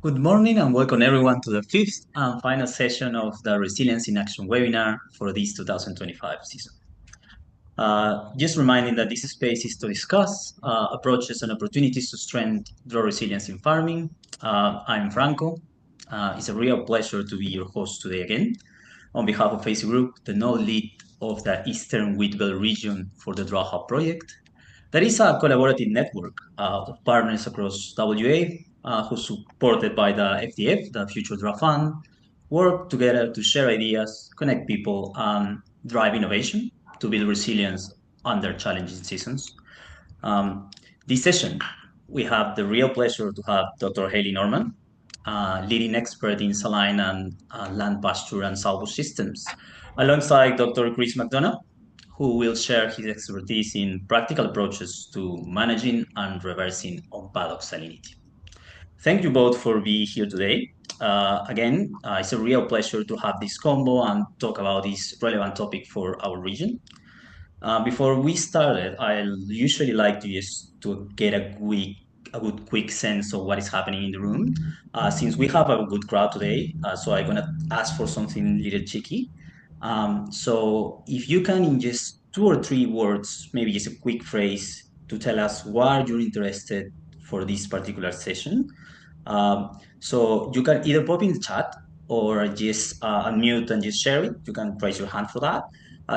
Good morning and welcome everyone to the fifth and final session of the Resilience in Action webinar for this 2025 season. Just reminding that this space is to discuss approaches and opportunities to strengthen drought resilience in farming. I'm Franco. It's a real pleasure to be your host today again. On behalf of Facey Group, the node lead of the Eastern Wheat Belt region for the Drought Hub project. That is a collaborative network of partners across WA who, supported by the FDF, the Future Drought Fund, work together to share ideas, connect people, and drive innovation to build resilience under challenging seasons. This session, we have the real pleasure to have Dr. Hayley Norman, leading expert in saline and land pasture and salvage systems, alongside Dr. Chris McDonough, who will share his expertise in practical approaches to managing and reversing on paddock salinity. Thank you both for being here today. It's a real pleasure to have this combo and talk about this relevant topic for our region. Before we started, I usually like to just to get a good quick sense of what is happening in the room. Since we have a good crowd today, so I'm gonna ask for something a little cheeky. So if you can in just 2 or 3 words, maybe just a quick phrase to tell us why you're interested for this particular session. So you can either pop in the chat or just unmute and just share it. You can raise your hand for that.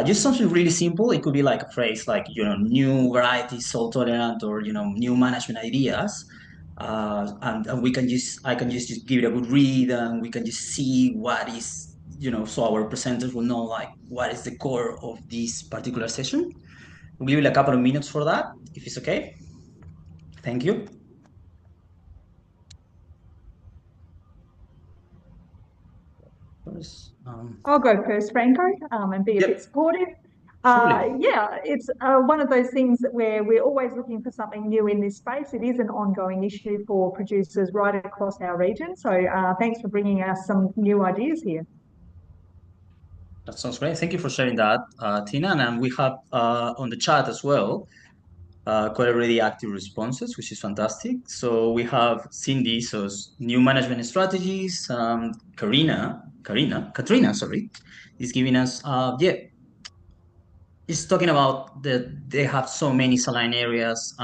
Just something really simple. It could be like a phrase like, new varieties, salt tolerant, or, new management ideas. And I can just give it a good read and we can just see what is, so our presenters will know like what is the core of this particular session. We'll give you a couple of minutes for that, if it's okay. Thank you. I'll go first, Franco, and be a bit supportive. Yeah, it's one of those things where we're always looking for something new in this space. It is an ongoing issue for producers right across our region. So thanks for bringing us some new ideas here. That sounds great. Thank you for sharing that, Tina. And we have on the chat as well quite already active responses, which is fantastic. So we have Cindy, so new management strategies. Katrina, sorry, is giving us, it's talking about that they have so many saline areas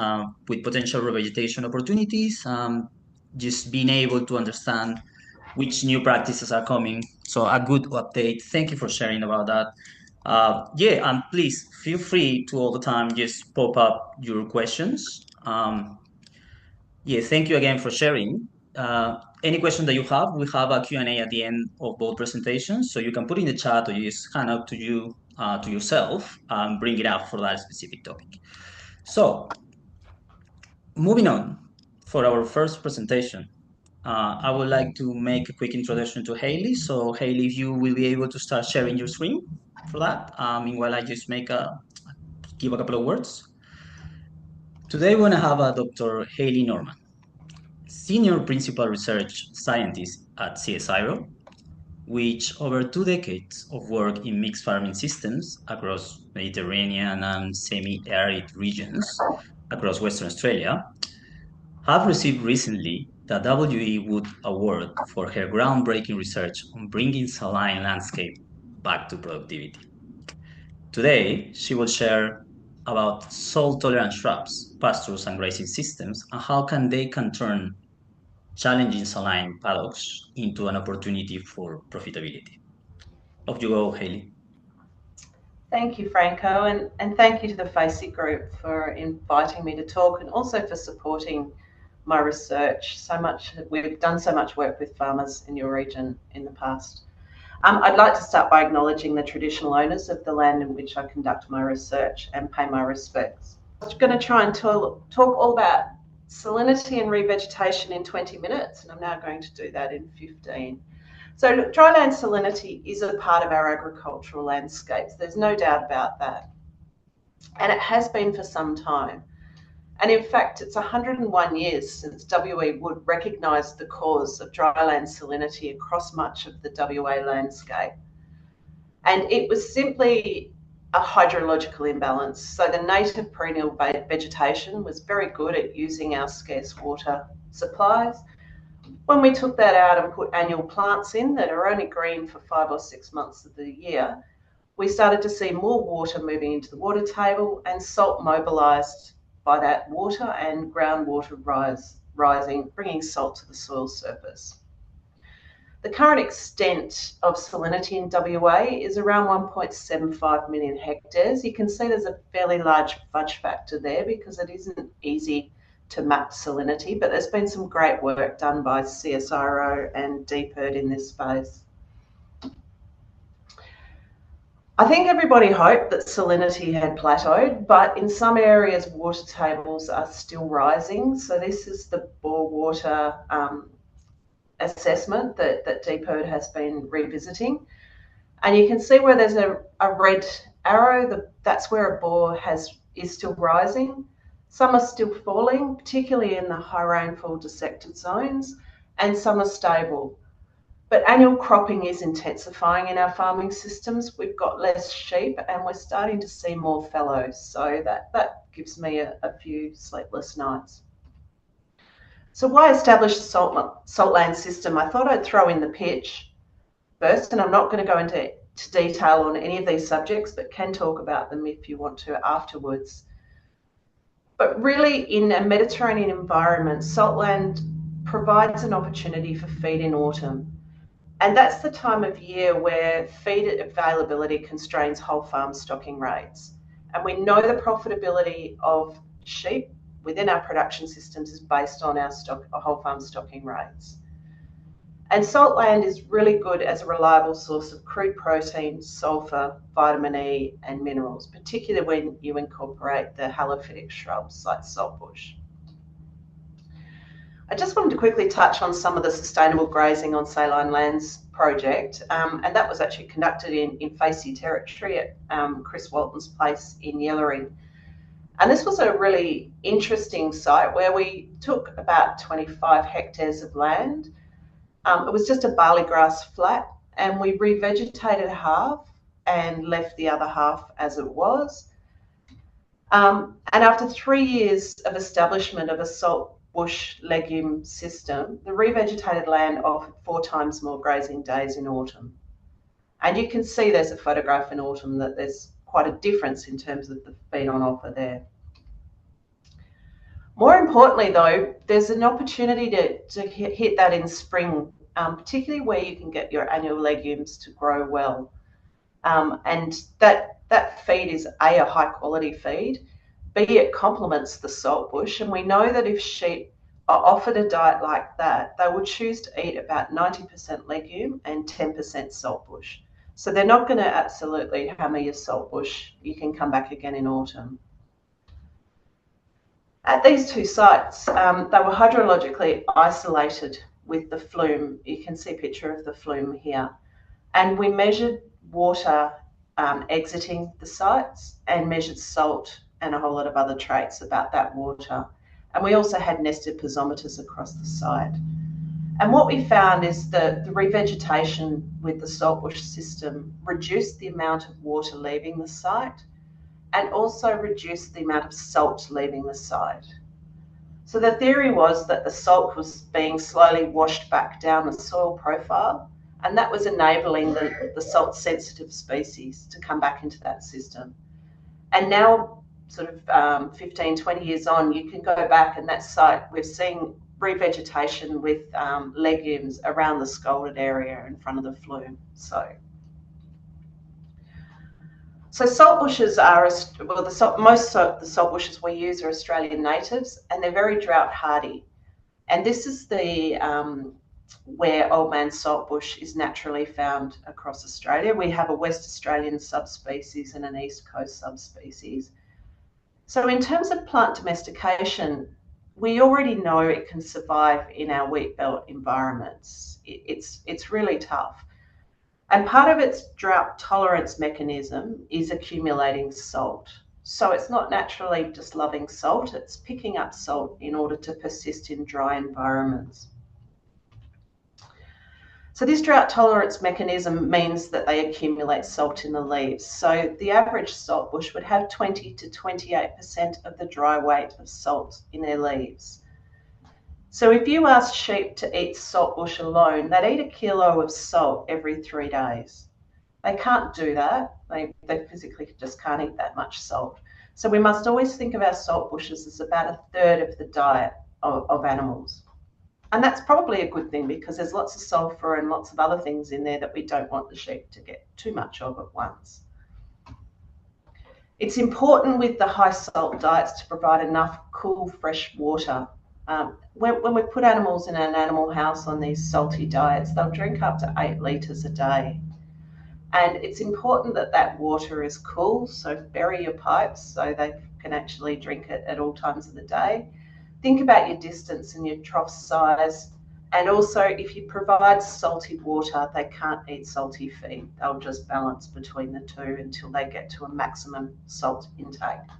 with potential revegetation opportunities. Just being able to understand which new practices are coming. So a good update. Thank you for sharing about that. And please feel free to all the time just pop up your questions. Thank you again for sharing. Any question that you have, we have a Q&A at the end of both presentations, so you can put in the chat or you just hand out to yourself and bring it up for that specific topic. So, moving on for our first presentation, I would like to make a quick introduction to Hayley. So Hayley, if you will be able to start sharing your screen for that, meanwhile I just give a couple of words. Today we're gonna have Dr. Hayley Norman, Senior Principal Research Scientist at CSIRO, which over 2 decades of work in mixed farming systems across Mediterranean and semi-arid regions across Western Australia, have received recently the W.E. Wood Award for her groundbreaking research on bringing saline landscape back to productivity. Today, she will share about salt-tolerant shrubs, pastures, and grazing systems, and how they can turn challenging saline paddocks into an opportunity for profitability. Off you go, Hayley. Thank you, Franco, and thank you to the Facey Group for inviting me to talk and also for supporting my research. We've done so much work with farmers in your region in the past. I'd like to start by acknowledging the traditional owners of the land in which I conduct my research and pay my respects. I'm going to try and talk all about salinity and revegetation in 20 minutes, and I'm now going to do that in 15. So dryland salinity is a part of our agricultural landscapes. There's no doubt about that. And it has been for some time. And in fact, it's 101 years since W.E. Wood recognised the cause of dryland salinity across much of the WA landscape. And it was simply a hydrological imbalance. So the native perennial vegetation was very good at using our scarce water supplies, When we took that out and put annual plants in that are only green for 5 or 6 months of the year, we started to see more water moving into the water table and salt mobilised by that water and groundwater rising, bringing salt to the soil surface. The current extent of salinity in WA is around 1.75 million hectares. You can see there's a fairly large fudge factor there because it isn't easy to map salinity, but there's been some great work done by CSIRO and DPIRD in this space. I think everybody hoped that salinity had plateaued, but in some areas water tables are still rising. So this is the bore water assessment that DPIRD has been revisiting. And you can see where there's a red arrow, that's where a bore is still rising. Some are still falling, particularly in the high rainfall dissected zones, and some are stable. But annual cropping is intensifying in our farming systems. We've got less sheep and we're starting to see more fallows. So that gives me a few sleepless nights. So why establish a saltland system? I thought I'd throw in the pitch first, and I'm not going to go into detail on any of these subjects, but can talk about them if you want to afterwards. But really, in a Mediterranean environment, saltland provides an opportunity for feed in autumn. And that's the time of year where feed availability constrains whole farm stocking rates. And we know the profitability of sheep within our production systems is based on our whole farm stocking rates. And saltland is really good as a reliable source of crude protein, sulfur, vitamin E, and minerals, particularly when you incorporate the halophytic shrubs like saltbush. I just wanted to quickly touch on some of the sustainable grazing on saline lands project, and that was actually conducted in Facey territory at Chris Walton's place in Yellowring. And this was a really interesting site where we took about 25 hectares of land. It was just a barley grass flat, and we revegetated half and left the other half as it was. And after 3 years of establishment of a salt bush legume system, the revegetated land offered 4 times more grazing days in autumn. And you can see there's a photograph in autumn that there's quite a difference in terms of the feed on offer there. More importantly though, there's an opportunity to hit that in spring, particularly where you can get your annual legumes to grow well. And that feed is a high quality feed, B, it complements the salt bush, and we know that if sheep are offered a diet like that, they will choose to eat about 90% legume and 10% salt bush. So they're not going to absolutely hammer your salt bush. You can come back again in autumn. At these 2 sites, they were hydrologically isolated with the flume. You can see a picture of the flume here. And we measured water exiting the sites and measured salt and a whole lot of other traits about that water. And we also had nested piezometers across the site. And what we found is that the revegetation with the saltbush system reduced the amount of water leaving the site and also reduced the amount of salt leaving the site. So the theory was that the salt was being slowly washed back down the soil profile, and that was enabling the salt-sensitive species to come back into that system. And now, sort of 15, 20 years on, you can go back and that site, we're seeing revegetation with legumes around the scalded area in front of the flume. So salt bushes are, well, most of the salt bushes we use are Australian natives, and they're very drought hardy. And this is the where old man saltbush is naturally found across Australia. We have a West Australian subspecies and an East Coast subspecies. So in terms of plant domestication, we already know it can survive in our wheat belt environments. It's really tough. And part of its drought tolerance mechanism is accumulating salt. So it's not naturally just loving salt, it's picking up salt in order to persist in dry environments. So this drought tolerance mechanism means that they accumulate salt in the leaves. So the average salt bush would have 20 to 28% of the dry weight of salt in their leaves. So if you ask sheep to eat saltbush alone, they'd eat a kilo of salt every 3 days. They can't do that. They physically just can't eat that much salt. So we must always think of our salt bushes as about a third of the diet of animals. And that's probably a good thing because there's lots of sulfur and lots of other things in there that we don't want the sheep to get too much of at once. It's important with the high salt diets to provide enough cool, fresh water. When we put animals in an animal house on these salty diets, they'll drink up to 8 litres a day. And it's important that that water is cool, so bury your pipes so they can actually drink it at all times of the day. Think about your distance and your trough size. And also, if you provide salty water, they can't eat salty feed. They'll just balance between the two until they get to a maximum salt intake.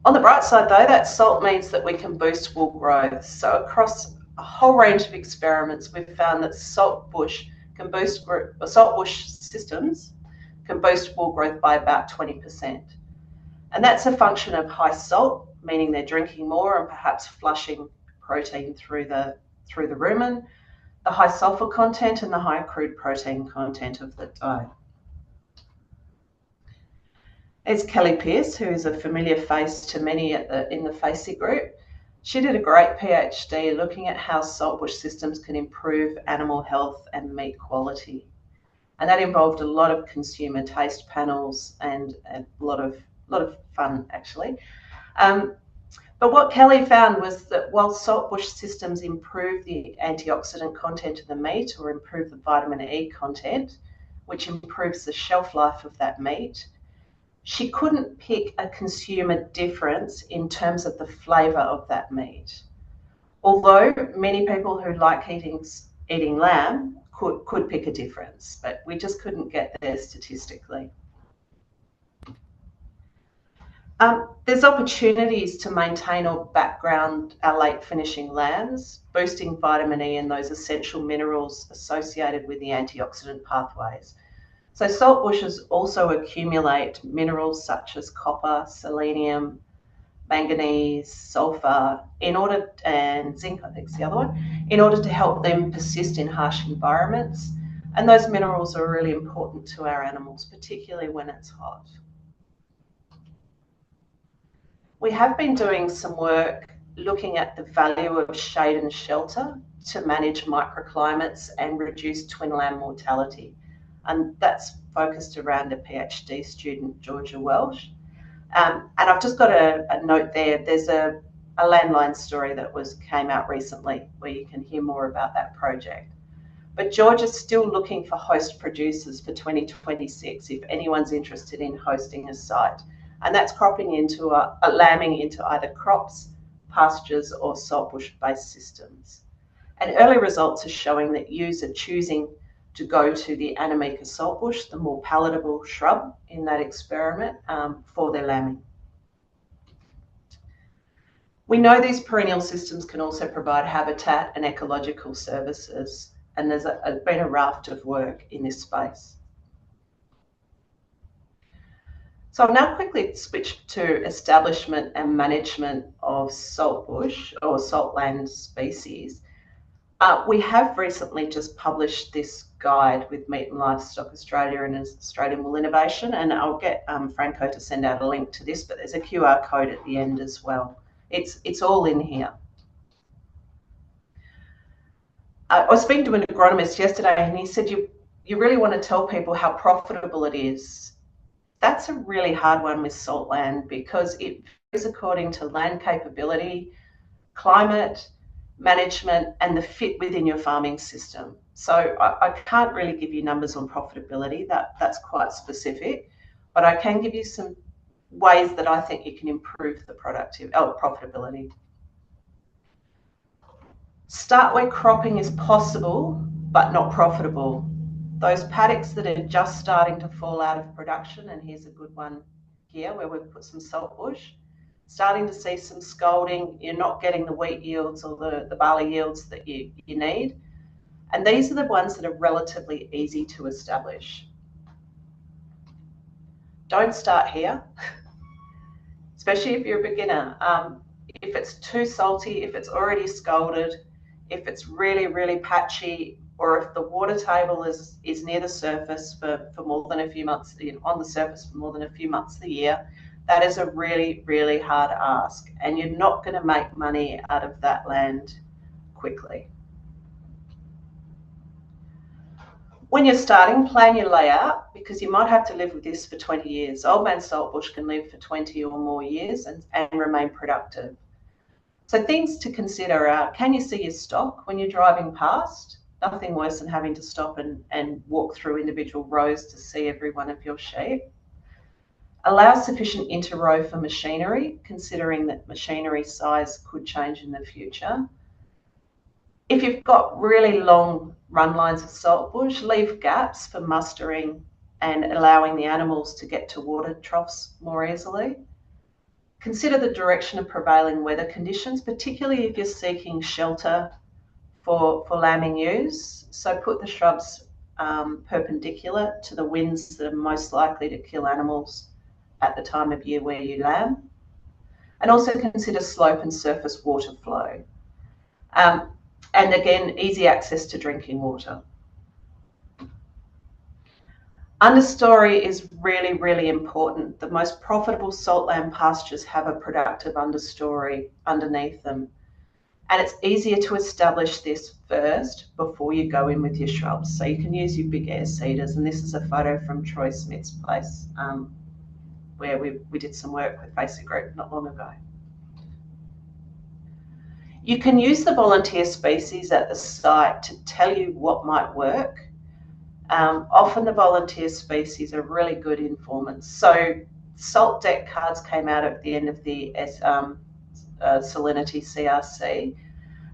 On the bright side though, that salt means that we can boost wool growth. So across a whole range of experiments, we've found that saltbush systems can boost wool growth by about 20%. And that's a function of high salt, meaning they're drinking more and perhaps flushing protein through the rumen, the high sulfur content and the high crude protein content of the diet. There's Kelly Pearce, who is a familiar face to many in the Facey Group. She did a great PhD looking at how saltbush systems can improve animal health and meat quality. And that involved a lot of consumer taste panels and a lot of fun, actually. But what Kelly found was that while saltbush systems improve the antioxidant content of the meat or improve the vitamin E content, which improves the shelf life of that meat, she couldn't pick a consumer difference in terms of the flavour of that meat. Although many people who like eating lamb could pick a difference, but we just couldn't get there statistically. There's opportunities to maintain or background our late finishing lambs, boosting vitamin E and those essential minerals associated with the antioxidant pathways. So salt bushes also accumulate minerals such as copper, selenium, manganese, sulfur, and zinc, I think is the other one, in order to help them persist in harsh environments. And those minerals are really important to our animals, particularly when it's hot. We have been doing some work looking at the value of shade and shelter to manage microclimates and reduce twin lamb mortality. And that's focused around a PhD student, Georgia Welsh. And I've just got a note there. There's a landline story that came out recently where you can hear more about that project. But Georgia's still looking for host producers for 2026 if anyone's interested in hosting a site. And that's lambing into either crops, pastures, or saltbush-based systems. And early results are showing that ewes are choosing to go to the Annamica saltbush, the more palatable shrub in that experiment, for their lambing. We know these perennial systems can also provide habitat and ecological services, and there's been a raft of work in this space. So I'll now quickly switch to establishment and management of saltbush or saltland species. We have recently just published this guide with Meat and Livestock Australia and Australian Wool Innovation, and I'll get Franco to send out a link to this, but there's a QR code at the end as well. It's all in here. I was speaking to an agronomist yesterday and he said, you really want to tell people how profitable it is. That's a really hard one with salt land because it varies according to land capability, climate, management, and the fit within your farming system. So I can't really give you numbers on profitability. That's quite specific, but I can give you some ways that I think you can improve the profitability. Start where cropping is possible, but not profitable. Those paddocks that are just starting to fall out of production, and here's a good one here where we've put some saltbush, starting to see some scalding, you're not getting the wheat yields or the barley yields that you need. And these are the ones that are relatively easy to establish. Don't start here, especially if you're a beginner. if it's too salty, if it's already scalded, if it's really, really patchy, or if the water table is near the surface for more than a few months, on the surface for more than a few months of the year, that is a really, really hard ask, and you're not going to make money out of that land quickly. When you're starting, plan your layout, because you might have to live with this for 20 years. Old man saltbush can live for 20 or more years and remain productive. So things to consider are, can you see your stock when you're driving past? Nothing worse than having to stop and walk through individual rows to see every one of your sheep. Allow sufficient inter-row for machinery, considering that machinery size could change in the future. If you've got really long run lines of saltbush, leave gaps for mustering and allowing the animals to get to water troughs more easily. Consider the direction of prevailing weather conditions, particularly if you're seeking shelter for lambing ewes. So put the shrubs perpendicular to the winds that are most likely to kill animals at the time of year where you lamb. And also consider slope and surface water flow. And again, easy access to drinking water. Understory is really, really important. The most profitable salt lamb pastures have a productive understory underneath them. And it's easier to establish this first before you go in with your shrubs. So you can use your big air seeders. And this is a photo from Troy Smith's place, where we did some work with Facey Group not long ago. You can use the volunteer species at the site to tell you what might work. Often the volunteer species are really good informants. So salt deck cards came out at the end of the Salinity CRC,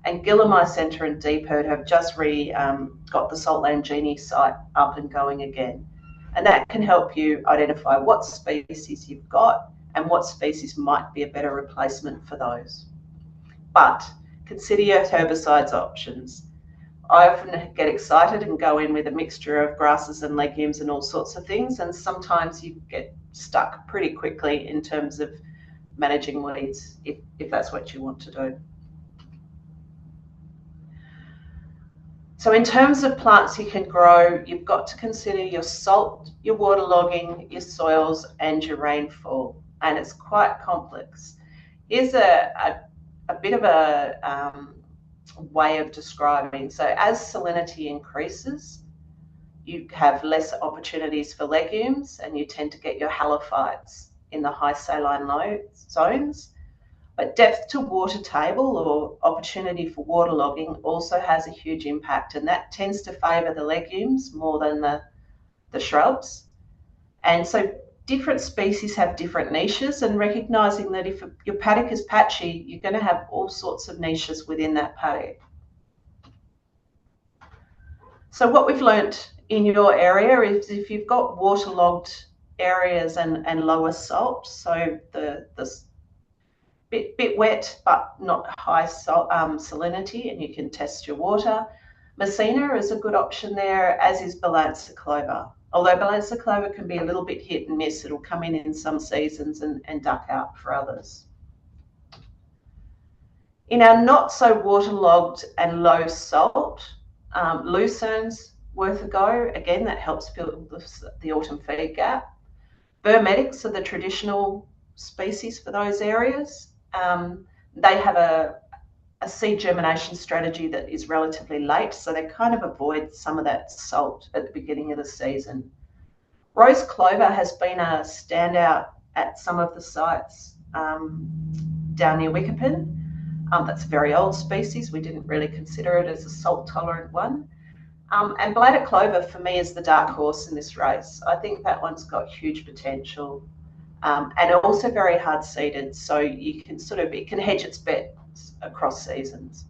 and Gillamai Centre and Deeperd have just got the Salt Lamb Genie site up and going again. And that can help you identify what species you've got and what species might be a better replacement for those. But consider your herbicides options. I often get excited and go in with a mixture of grasses and legumes and all sorts of things, and sometimes you get stuck pretty quickly in terms of managing weeds if that's what you want to do. So in terms of plants you can grow, you've got to consider your salt, your waterlogging, your soils, and your rainfall, and it's quite complex. Here's a bit of a way of describing. So as salinity increases, you have less opportunities for legumes, and you tend to get your halophytes in the high saline low zones. But depth to water table or opportunity for waterlogging also has a huge impact, and that tends to favour the legumes more than the shrubs. And so different species have different niches, and recognising that if your paddock is patchy, you're going to have all sorts of niches within that paddock. So what we've learnt in your area is if you've got waterlogged areas and lower salt, so the bit wet but not high salt, salinity, and you can test your water. Messina is a good option there, as is Balansa clover. Although Balansa clover can be a little bit hit and miss, it'll come in some seasons and duck out for others. In our not so waterlogged and low salt, Lucerne's worth a go. Again, that helps fill the autumn feed gap. Burmetics are the traditional species for those areas. They have a seed germination strategy that is relatively late, so they kind of avoid some of that salt at the beginning of the season. Rose clover has been a standout at some of the sites down near Wickerpin. That's a very old species. We didn't really consider it as a salt tolerant one. And bladder clover for me is the dark horse in this race. I think that one's got huge potential. And also very hard seeded, so you can it can hedge its bets across seasons.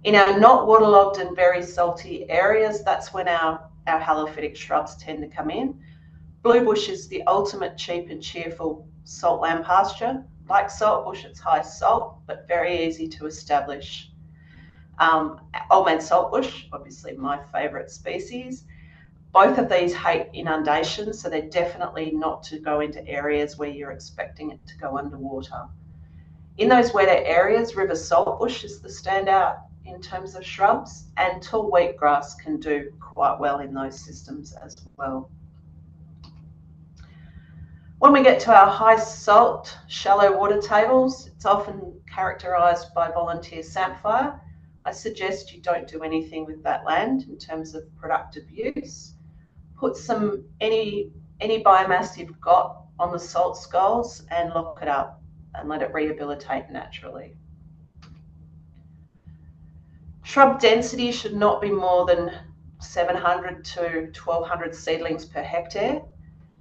In our not waterlogged and very salty areas, that's when our halophytic shrubs tend to come in. Bluebush is the ultimate cheap and cheerful salt lamb pasture. Like saltbush, it's high salt, but very easy to establish. Old man saltbush, obviously my favourite species. Both of these hate inundation, so they're definitely not to go into areas where you're expecting it to go underwater. In those wetter areas, river saltbush is the standout in terms of shrubs, and tall wheatgrass can do quite well in those systems as well. When we get to our high salt, shallow water tables, it's often characterised by volunteer samphire. I suggest you don't do anything with that land in terms of productive use. Put any biomass you've got on the salt skulls and lock it up and let it rehabilitate naturally. Shrub density should not be more than 700 to 1200 seedlings per hectare.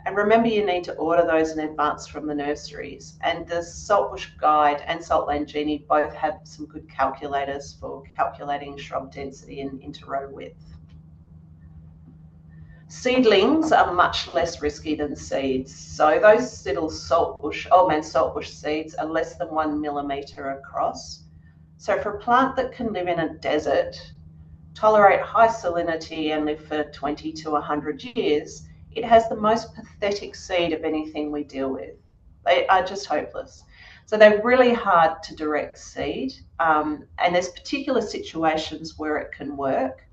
And remember, you need to order those in advance from the nurseries. And the Saltbush Guide and Saltland Genie both have some good calculators for calculating shrub density and interrow width. Seedlings are much less risky than seeds. So those little old man saltbush seeds are less than 1 millimetre across. So for a plant that can live in a desert, tolerate high salinity and live for 20 to 100 years, it has the most pathetic seed of anything we deal with. They are just hopeless. So they're really hard to direct seed, and there's particular situations where it can work.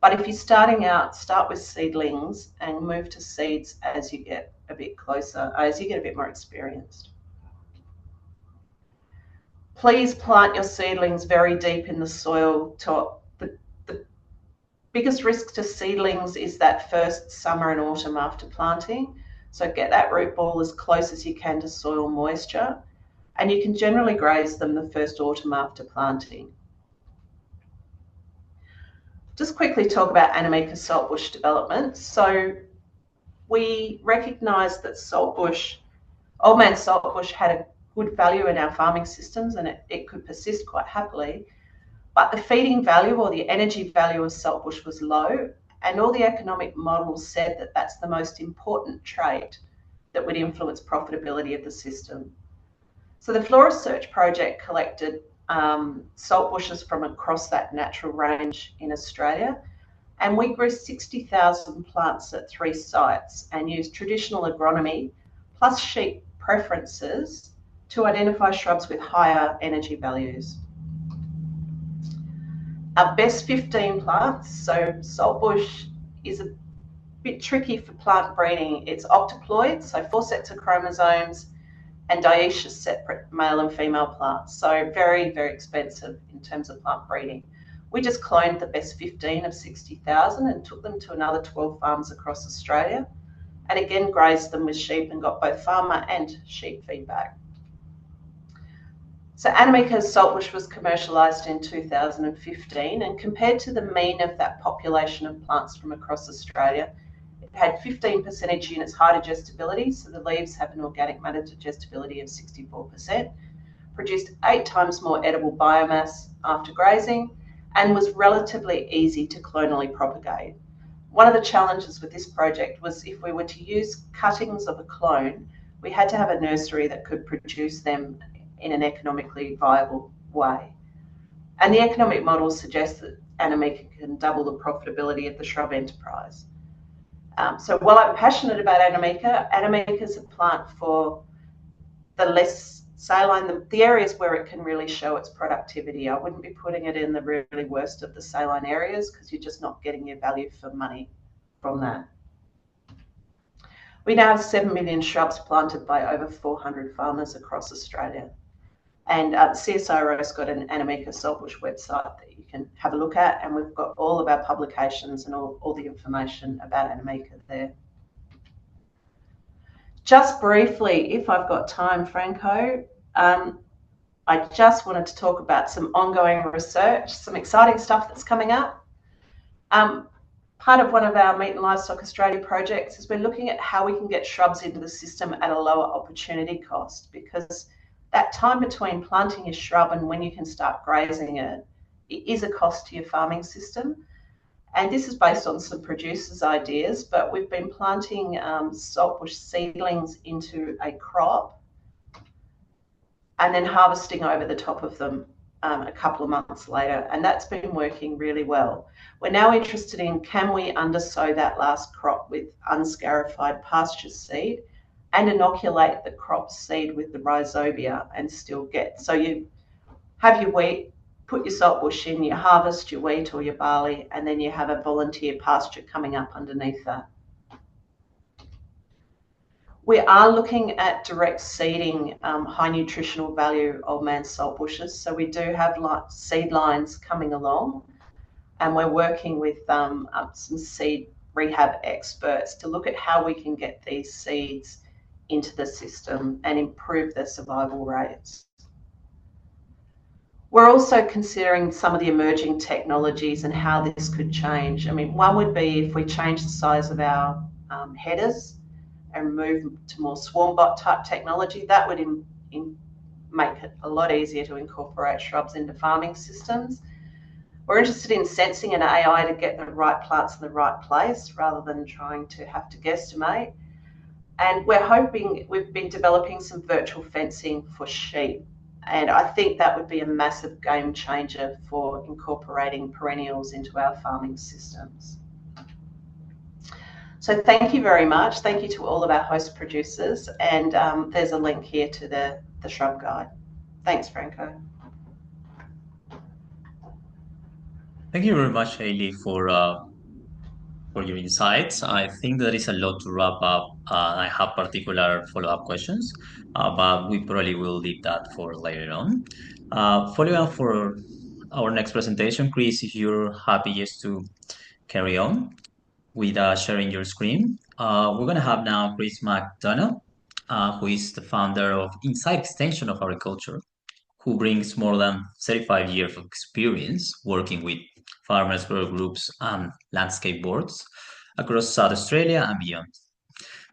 But if you're starting out, start with seedlings and move to seeds as you get a bit closer, as you get a bit more experienced. Please plant your seedlings very deep in the soil. The biggest risk to seedlings is that first summer and autumn after planting. So get that root ball as close as you can to soil moisture, and you can generally graze them the first autumn after planting. Just quickly talk about Annamieka saltbush development. So we recognised that old man saltbush had a good value in our farming systems, and it could persist quite happily. But the feeding value or the energy value of saltbush was low, and all the economic models said that that's the most important trait that would influence profitability of the system. So the Flora Search project collected salt bushes from across that natural range in Australia, and we grew 60,000 plants at 3 sites and used traditional agronomy plus sheep preferences to identify shrubs with higher energy values. Our best 15 plants, so saltbush is a bit tricky for plant breeding. It's octoploid, so 4 sets of chromosomes, and dioecious separate male and female plants. So very, very expensive in terms of plant breeding. We just cloned the best 15 of 60,000 and took them to another 12 farms across Australia, and again grazed them with sheep and got both farmer and sheep feedback. So Annamieka's saltbush was commercialised in 2015, and compared to the mean of that population of plants from across Australia, it had 15 percentage units high digestibility, so the leaves have an organic matter digestibility of 64%, produced 8 times more edible biomass after grazing, and was relatively easy to clonally propagate. One of the challenges with this project was if we were to use cuttings of a clone, we had to have a nursery that could produce them in an economically viable way. And the economic models suggest that Annamieka can double the profitability of the shrub enterprise. So while I'm passionate about Annamieka is a plant for the less saline, the areas where it can really show its productivity. I wouldn't be putting it in the really worst of the saline areas because you're just not getting your value for money from that. We now have 7 million shrubs planted by over 400 farmers across Australia. And CSIRO's got an Annamieka saltbush website that you can have a look at, and we've got all of our publications and all the information about Annamieka there. Just briefly, if I've got time, Franco, I just wanted to talk about some ongoing research, some exciting stuff that's coming up. Part of one of our Meat and Livestock Australia projects is we're looking at how we can get shrubs into the system at a lower opportunity cost, because that time between planting your shrub and when you can start grazing it is a cost to your farming system. And this is based on some producers' ideas, but we've been planting saltbush seedlings into a crop and then harvesting over the top of them a couple of months later, and that's been working really well. We're now interested in, can we undersow that last crop with unscarified pasture seed and inoculate the crop seed with the rhizobia and still get, so you have your wheat, put your saltbush in, you harvest your wheat or your barley, and then you have a volunteer pasture coming up underneath that. We are looking at direct seeding high nutritional value old man saltbushes. So we do have seed lines coming along, and we're working with some seed rehab experts to look at how we can get these seeds into the system and improve their survival rates. We're also considering some of the emerging technologies and how this could change. I mean, one would be if we change the size of our headers and move to more swarm bot type technology, that would make it a lot easier to incorporate shrubs into farming systems. We're interested in sensing and AI to get the right plants in the right place rather than trying to have to guesstimate. And we're hoping, we've been developing some virtual fencing for sheep. And I think that would be a massive game changer for incorporating perennials into our farming systems. So thank you very much. Thank you to all of our host producers. And there's a link here to the shrub guide. Thanks, Franco. Thank you very much, Hayley, for your insights. I think there is a lot to wrap up. I have particular follow-up questions, but we probably will leave that for later on. Following up for our next presentation, Chris, if you're happy just to carry on with sharing your screen. We're going to have now Chris McDonough, who is the founder of Inside Extension of Agriculture, who brings more than 35 years of experience working with farmers, grower groups, and landscape boards across South Australia and beyond.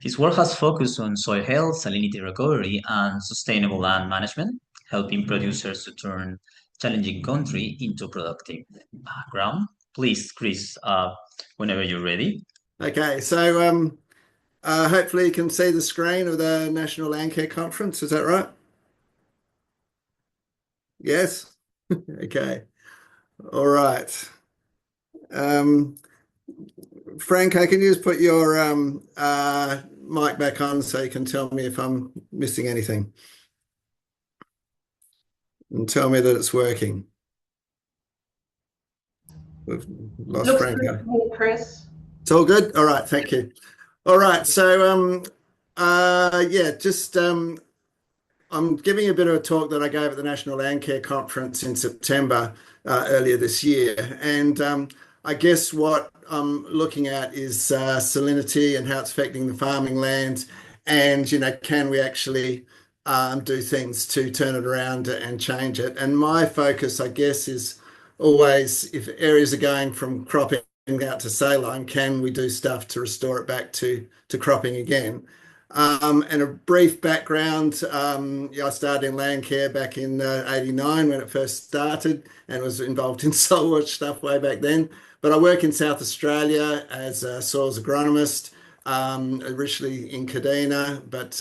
His work has focused on soil health, salinity recovery, and sustainable land management, helping producers to turn challenging country into productive ground. Please, Chris, whenever you're ready. Okay, so hopefully you can see the screen of the National Landcare Conference. Is that right? Yes? Okay. All right. Franco, can you just put your mic back on so you can tell me if I'm missing anything? And tell me that it's working. We've lost Looks Franco. good, Chris. It's all good? All right, thank you. All right, so yeah, just I'm giving a bit of a talk that I gave at the National Landcare Conference in September earlier this year. And I guess what I'm looking at is salinity and how it's affecting the farming land. And, you know, can we actually do things to turn it around and change it? And my focus, I guess, is always if areas are going from cropping out to saline, can we do stuff to restore it back to cropping again? And a brief background, I started in land care back in 89 when it first started and was involved in soil watch stuff way back then. But I work in South Australia as a soils agronomist, originally in Kadina, but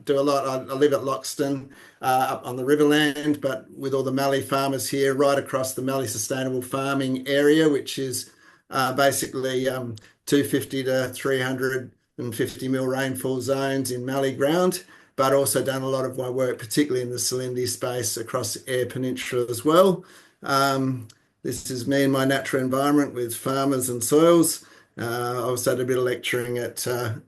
do a lot. I live at Loxton up on the Riverland, but with all the Mallee farmers here right across the Mallee Sustainable Farming area, which is basically 250 to 350 mil rainfall zones in mallee ground, but also done a lot of my work, particularly in the salinity space across Eyre Peninsula as well. This is me in my natural environment with farmers and soils. I also did a bit of lecturing at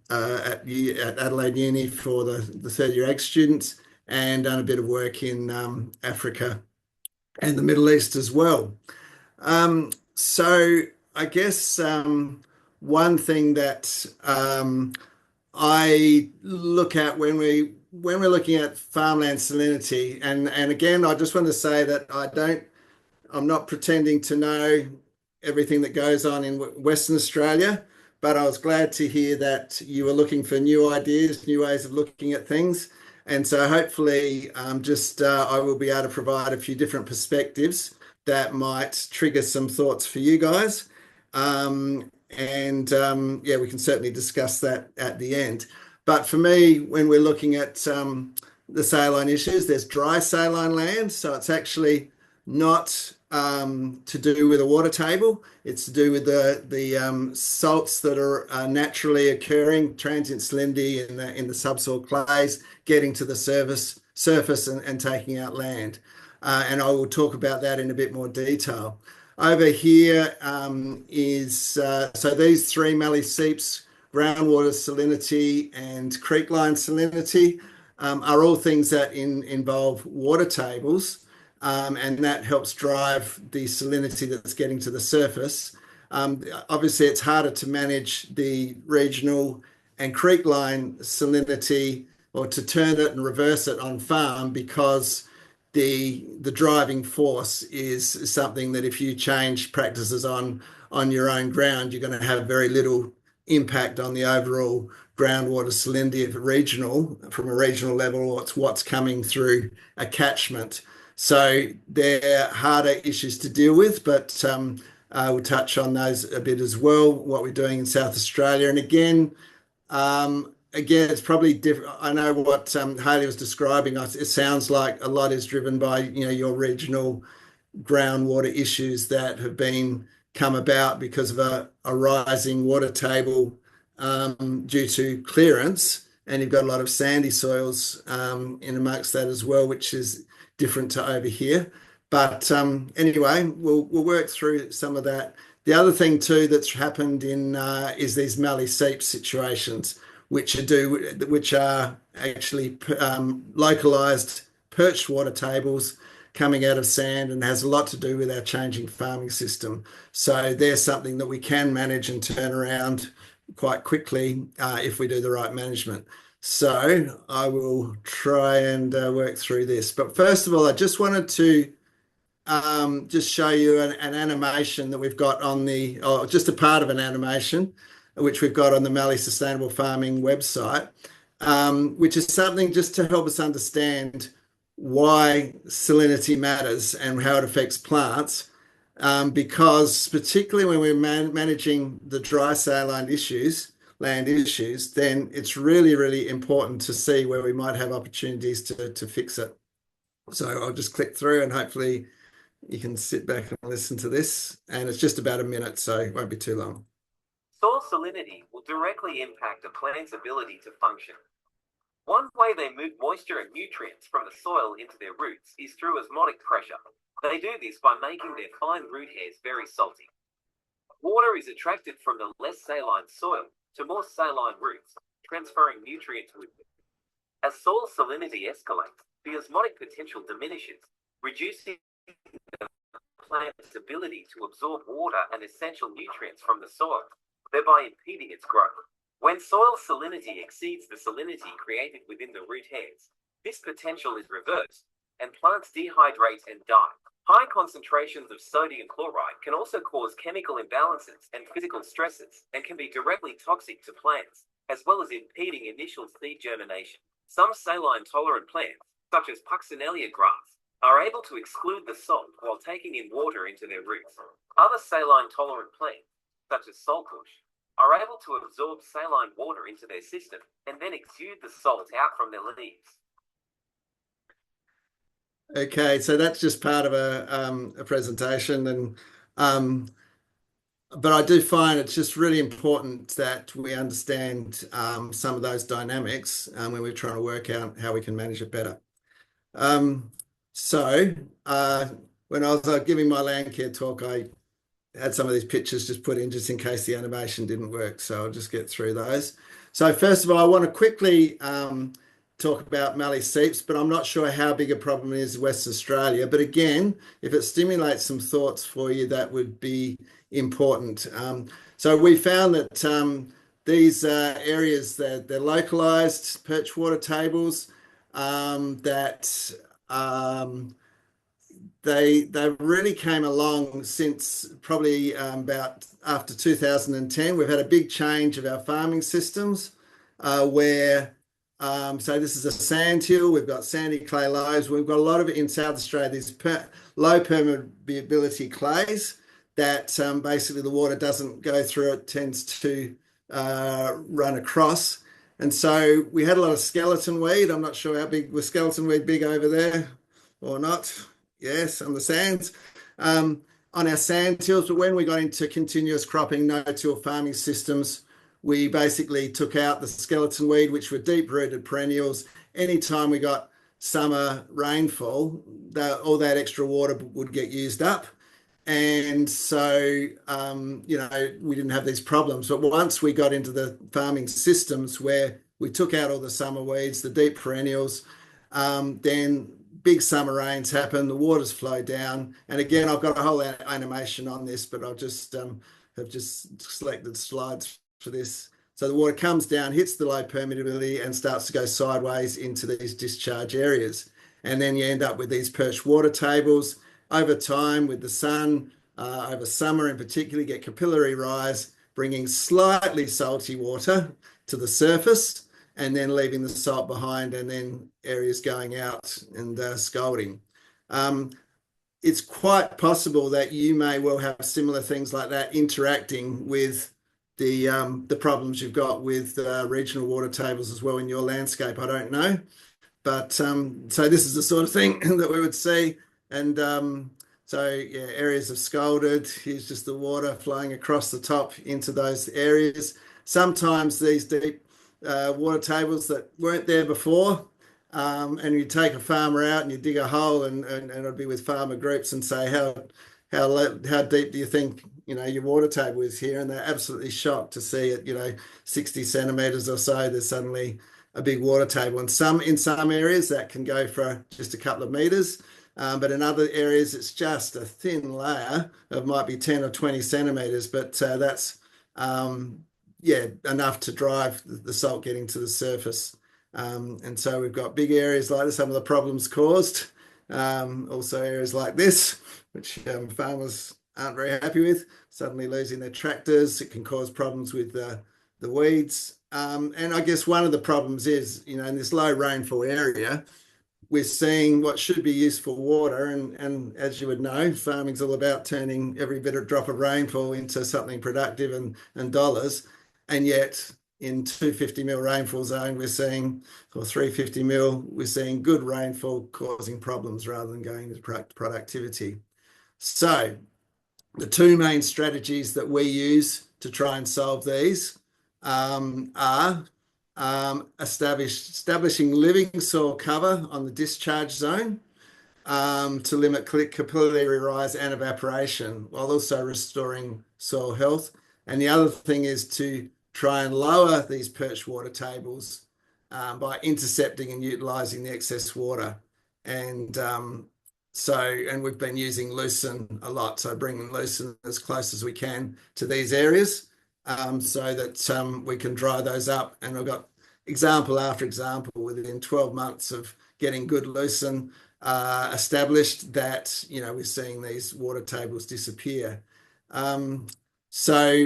Adelaide Uni for the third year ag students and done a bit of work in Africa and the Middle East as well. So I guess one thing that I look at when we're looking at farmland salinity, and again, I just want to say that I'm not pretending to know everything that goes on in Western Australia, but I was glad to hear that you were looking for new ideas, new ways of looking at things. And so hopefully I will be able to provide a few different perspectives that might trigger some thoughts for you guys. Yeah, we can certainly discuss that at the end. But for me, when we're looking at the saline issues, there's dry saline land. So it's actually not to do with the water table. It's to do with the salts that are naturally occurring, transient salinity in the subsoil clays, getting to the surface and taking out land. And I will talk about that in a bit more detail. Over here so these three, mallee seeps, groundwater salinity, and creekline salinity, are all things that involve water tables. And that helps drive the salinity that's getting to the surface. Obviously, it's harder to manage the regional and creekline salinity, or to turn it and reverse it on farm, because the driving force is something that if you change practices on your own ground, you're going to have very little impact on the overall groundwater salinity from a regional level, or it's what's coming through a catchment. So they're harder issues to deal with, but we'll touch on those a bit as well, what we're doing in South Australia. And again, it's probably different. I know what Hayley was describing. It sounds like a lot is driven by your regional groundwater issues that have come about because of a rising water table due to clearance, and you've got a lot of sandy soils in amongst that as well, which is different to over here. But anyway, we'll work through some of that. The other thing too that's happened is these mallee seep situations, which are actually localized perched water tables coming out of sand, and has a lot to do with our changing farming system. So there's something that we can manage and turn around quite quickly if we do the right management. So I will try and work through this. But first of all, I just wanted to just show you an animation that we've got or just a part of an animation, which we've got on the Mallee Sustainable Farming website, which is something just to help us understand why salinity matters and how it affects plants. Because particularly when we're managing the dry saline land issues, then it's really, really important to see where we might have opportunities to fix it. So I'll just click through, and hopefully you can sit back and listen to this. And it's just about a minute, so it won't be too long. Soil salinity will directly impact a plant's ability to function. One way they move moisture and nutrients from the soil into their roots is through osmotic pressure. They do this by making their fine root hairs very salty. Water is attracted from the less saline soil to more saline roots, transferring nutrients with them. As soil salinity escalates, the osmotic potential diminishes, reducing the plant's ability to absorb water and essential nutrients from the soil, thereby impeding its growth. When soil salinity exceeds the salinity created within the root hairs, this potential is reversed, and plants dehydrate and die. High concentrations of sodium chloride can also cause chemical imbalances and physical stresses, and can be directly toxic to plants, as well as impeding initial seed germination. Some saline-tolerant plants, such as Puccinelia grass, are able to exclude the salt while taking in water into their roots. Other saline-tolerant plants, such as saltbush, are able to absorb saline water into their system and then exude the salt out from their leaves. Okay, so that's just part of a presentation, and but I do find it's just really important that we understand some of those dynamics when we're trying to work out how we can manage it better. So when I was giving my land care talk, I had some of these pictures just put in just in case the animation didn't work. So I'll just get through those. So first of all, I want to quickly talk about mallee seeps, but I'm not sure how big a problem it is in Western Australia. But again, if it stimulates some thoughts for you, that would be important. So we found that these areas, they're localized perch water tables, that they really came along since probably about after 2010. We've had a big change of our farming systems where so this is a sand hill. We've got sandy clay lows. We've got a lot of it in South Australia. These low permeability clays that basically the water doesn't go through. It tends to run across. And so we had a lot of skeleton weed. I'm not sure how big was skeleton weed big over there or not. Yes, on the sands. on our sand tills. But when we got into continuous cropping, no-till farming systems, we basically took out the skeleton weed, which were deep-rooted perennials. Anytime we got summer rainfall, all that extra water would get used up. And so, we didn't have these problems. But once we got into the farming systems where we took out all the summer weeds, the deep perennials, then big summer rains happen, the waters flow down. And again, I've got a whole animation on this, but I'll just have just selected slides for this. So the water comes down, hits the low permeability and starts to go sideways into these discharge areas. And then you end up with these perched water tables. Over time, with the sun, over summer in particular, get capillary rise, bringing slightly salty water to the surface and then leaving the salt behind, and then areas going out and scalding. It's quite possible that you may well have similar things like that interacting with the problems you've got with regional water tables as well in your landscape. I don't know. But so this is the sort of thing that we would see. And so, yeah, areas have scalded. Here's just the water flowing across the top into those areas. Sometimes these deep water tables that weren't there before, and you take a farmer out and you dig a hole, and it'll be with farmer groups and say, how deep do you think your water table is here? And they're absolutely shocked to see it, 60 centimeters or so. There's suddenly a big water table, and in some areas that can go for just a couple of meters. But in other areas, it's just a thin layer of might be 10 or 20 centimeters, but that's enough to drive the salt getting to the surface. And so we've got big areas like this, some of the problems caused. Also areas like this, which farmers aren't very happy with, suddenly losing their tractors. It can cause problems with the weeds. And I guess one of the problems is, in this low rainfall area, we're seeing what should be useful water. And as you would know, farming's all about turning every bit of drop of rainfall into something productive and dollars. And yet in 250 mil rainfall zone, we're seeing, or 350 mil, we're seeing good rainfall causing problems rather than going into productivity. So the two main strategies that we use to try and solve these are establishing living soil cover on the discharge zone to limit capillary rise and evaporation, while also restoring soil health. And the other thing is to try and lower these perched water tables by intercepting and utilising the excess water. And we've been using lucerne a lot, so bringing lucerne as close as we can to these areas so that we can dry those up. And I've got example after example within 12 months of getting good lucerne established that, we're seeing these water tables disappear. So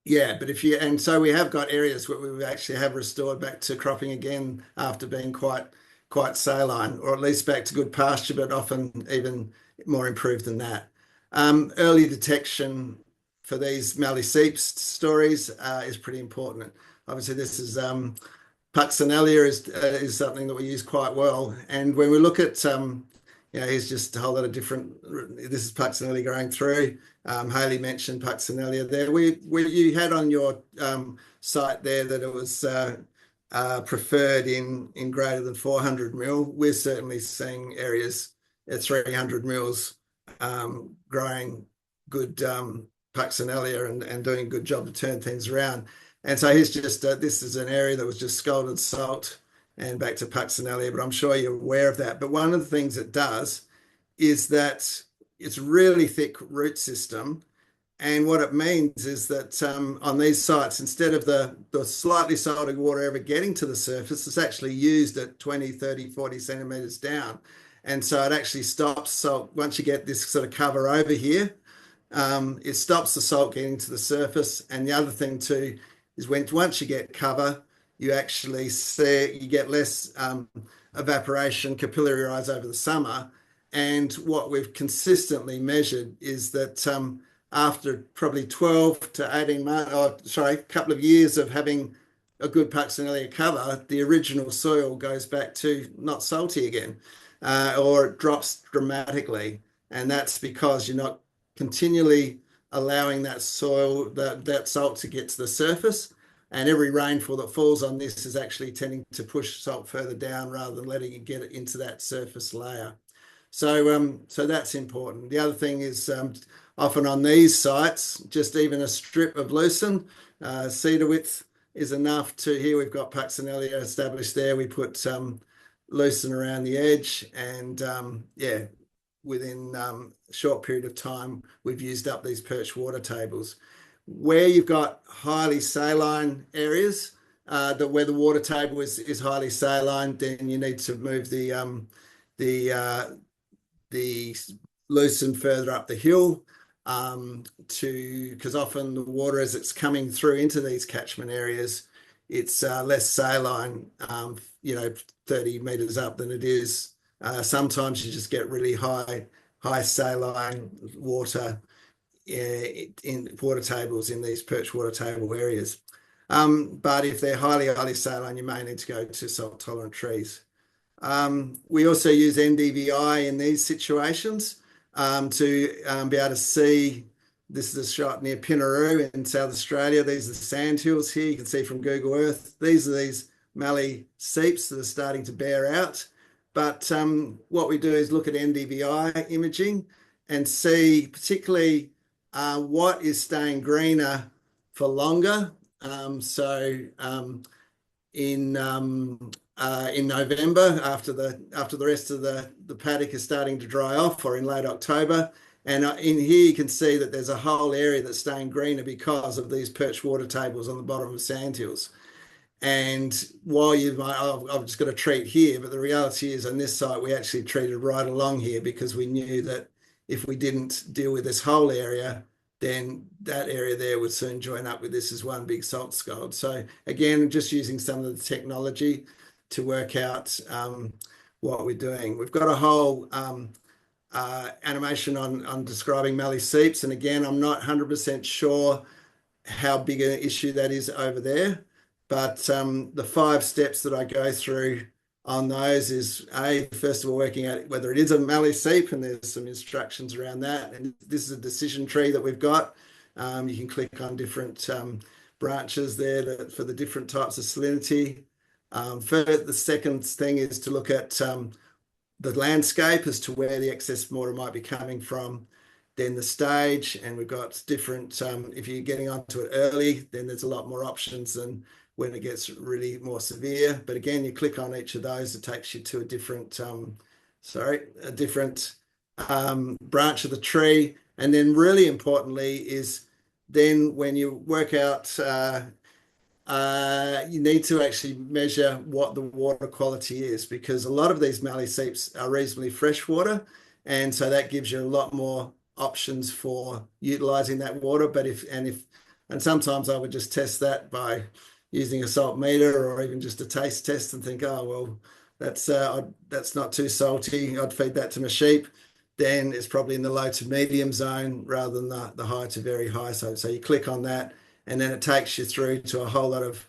we have got areas where we actually have restored back to cropping again after being quite saline, or at least back to good pasture, but often even more improved than that. Early detection for these mallee seep stories is pretty important. Obviously, this is Puccinelia is something that we use quite well. And when we look at, here's just a whole lot of different, this is Puccinelia going through. Hayley mentioned Puccinelia there. You had on your site there that it was preferred in greater than 400 mil. We're certainly seeing areas at 300 mils growing good Puccinelia and doing a good job to turn things around. And so here's just, this is an area that was just scalded salt and back to Puccinelia, but I'm sure you're aware of that. But one of the things it does is that it's really thick root system. And what it means is that on these sites, instead of the slightly salted water ever getting to the surface, it's actually used at 20, 30, 40 centimeters down. And so it actually stops salt. Once you get this sort of cover over here, it stops the salt getting to the surface. And the other thing too is once you get cover, you actually you get less evaporation, capillary rise over the summer. And what we've consistently measured is that after probably 12 to 18 months, a couple of years of having a good Puccinelia cover, the original soil goes back to not salty again. or it drops dramatically. And that's because you're not continually allowing that soil, that salt to get to the surface. And every rainfall that falls on this is actually tending to push salt further down rather than letting it get it into that surface layer. So that's important. The other thing is often on these sites, just even a strip of lucerne, cedar width is enough to, here we've got Puxinalia established there. We put lucerne around the edge and yeah, within a short period of time, we've used up these perch water tables. Where you've got highly saline areas, where the water table is highly saline, then you need to move the lucerne further up the hill because often the water as it's coming through into these catchment areas, it's less saline, 30 meters up than it is. Sometimes you just get really high saline water in water tables in these perch water table areas. But if they're highly saline, you may need to go to salt tolerant trees. We also use NDVI in these situations to be able to see. This is a shot near Pinnaroo in South Australia. These are the sandhills here. You can see from Google Earth. These are these mallee seeps that are starting to bear out. But what we do is look at NDVI imaging and see particularly what is staying greener for longer. In November, after the rest of the paddock is starting to dry off, or in late October, and in here you can see that there's a whole area that's staying greener because of these perch water tables on the bottom of sandhills. And while you might, I've just got to treat here, but the reality is on this site we actually treated right along here because we knew that if we didn't deal with this whole area, then that area there would soon join up with this as one big salt scald. So again, just using some of the technology to work out what we're doing. We've got a whole animation on describing mallee seeps, and again, I'm not 100% sure how big an issue that is over there, but the 5 steps that I go through on those is first of all, working out whether it is a mallee seep, and there's some instructions around that. And this is a decision tree that we've got. You can click on different branches there for the different types of salinity. The second thing is to look at the landscape as to where the excess water might be coming from. Then the stage, and we've got different, if you're getting onto it early, then there's a lot more options than when it gets really more severe. But again, you click on each of those, it takes you to a different branch of the tree. And then really importantly is then when you work out, you need to actually measure what the water quality is, because a lot of these mallee seeps are reasonably fresh water. And so that gives you a lot more options for utilizing that water. And sometimes I would just test that by using a salt meter or even just a taste test and think, oh, well, that's not too salty. I'd feed that to my sheep. Then it's probably in the low to medium zone rather than the high to very high. So you click on that, and then it takes you through to a whole lot of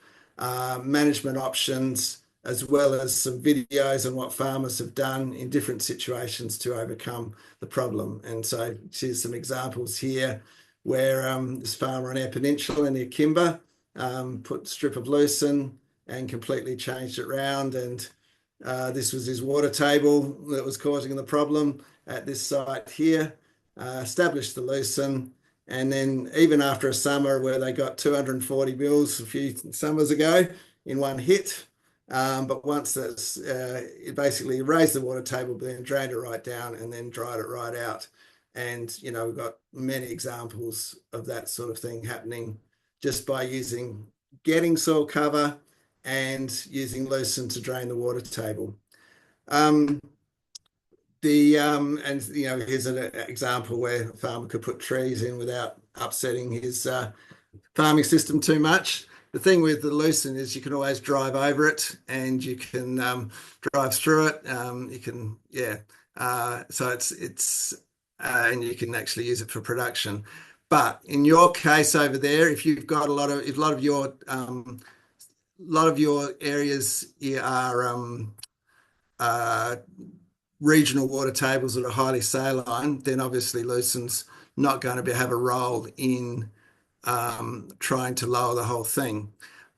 management options, as well as some videos on what farmers have done in different situations to overcome the problem. And so here's some examples here where this farmer on Eyre Peninsula near Kimber put a strip of lucerne and completely changed it round. And this was his water table that was causing the problem at this site here. Established the lucerne, and then even after a summer where they got 240 mils a few summers ago in one hit, but once that's it basically raised the water table, but then drained it right down and then dried it right out. And we've got many examples of that sort of thing happening just by getting soil cover and using lucerne to drain the water table. Here's an example where a farmer could put trees in without upsetting his farming system too much. The thing with the lucerne is you can always drive over it, and you can drive through it. So it's and you can actually use it for production. But in your case over there, if you've got a lot of your areas are regional water tables that are highly saline, then obviously lucern's not going to have a role in trying to lower the whole thing.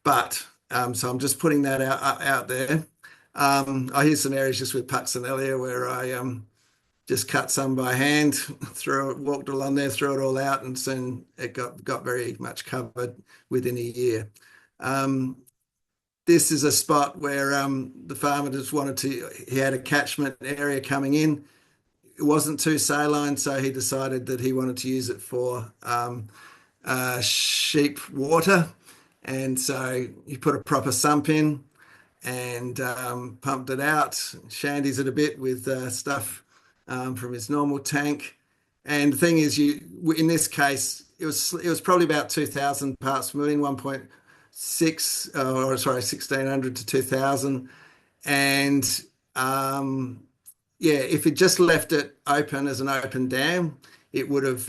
But so I'm just putting that out there. I hear some areas just with Puxinalia where I just cut some by hand, walked along there, threw it all out, and soon it got very much covered within a year. This is a spot where the farmer just he had a catchment area coming in. It wasn't too saline, so he decided that he wanted to use it for sheep water. And so he put a proper sump in and pumped it out, shandies it a bit with stuff from his normal tank. And the thing is, in this case, it was probably about 2,000 parts per million, 1.6, or sorry, 1,600 to 2,000. And yeah, if it just left it open as an open dam, it would have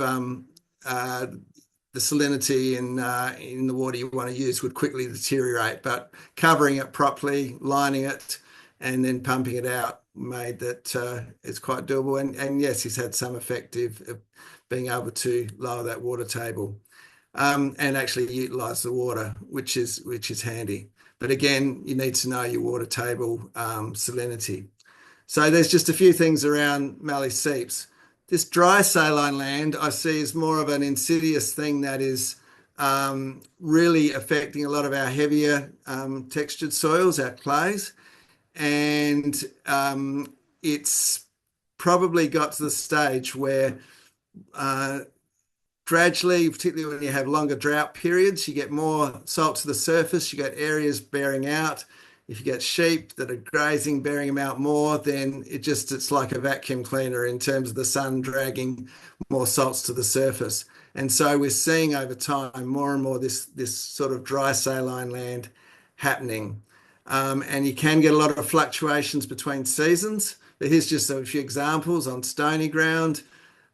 the salinity in the water you want to use would quickly deteriorate. But covering it properly, lining it, and then pumping it out made that it's quite doable. And yes, he's had some effect of being able to lower that water table and actually utilise the water, which is handy. But again, you need to know your water table salinity. So there's just a few things around mallee seeps. This dry saline land I see is more of an insidious thing that is really affecting a lot of our heavier textured soils, our clays. And it's probably got to the stage where gradually, particularly when you have longer drought periods, you get more salt to the surface, you get areas bearing out. If you get sheep that are grazing, bearing them out more, then it's like a vacuum cleaner in terms of the sun dragging more salts to the surface. And so we're seeing over time more and more this sort of dry saline land happening. And you can get a lot of fluctuations between seasons. But here's just a few examples on stony ground.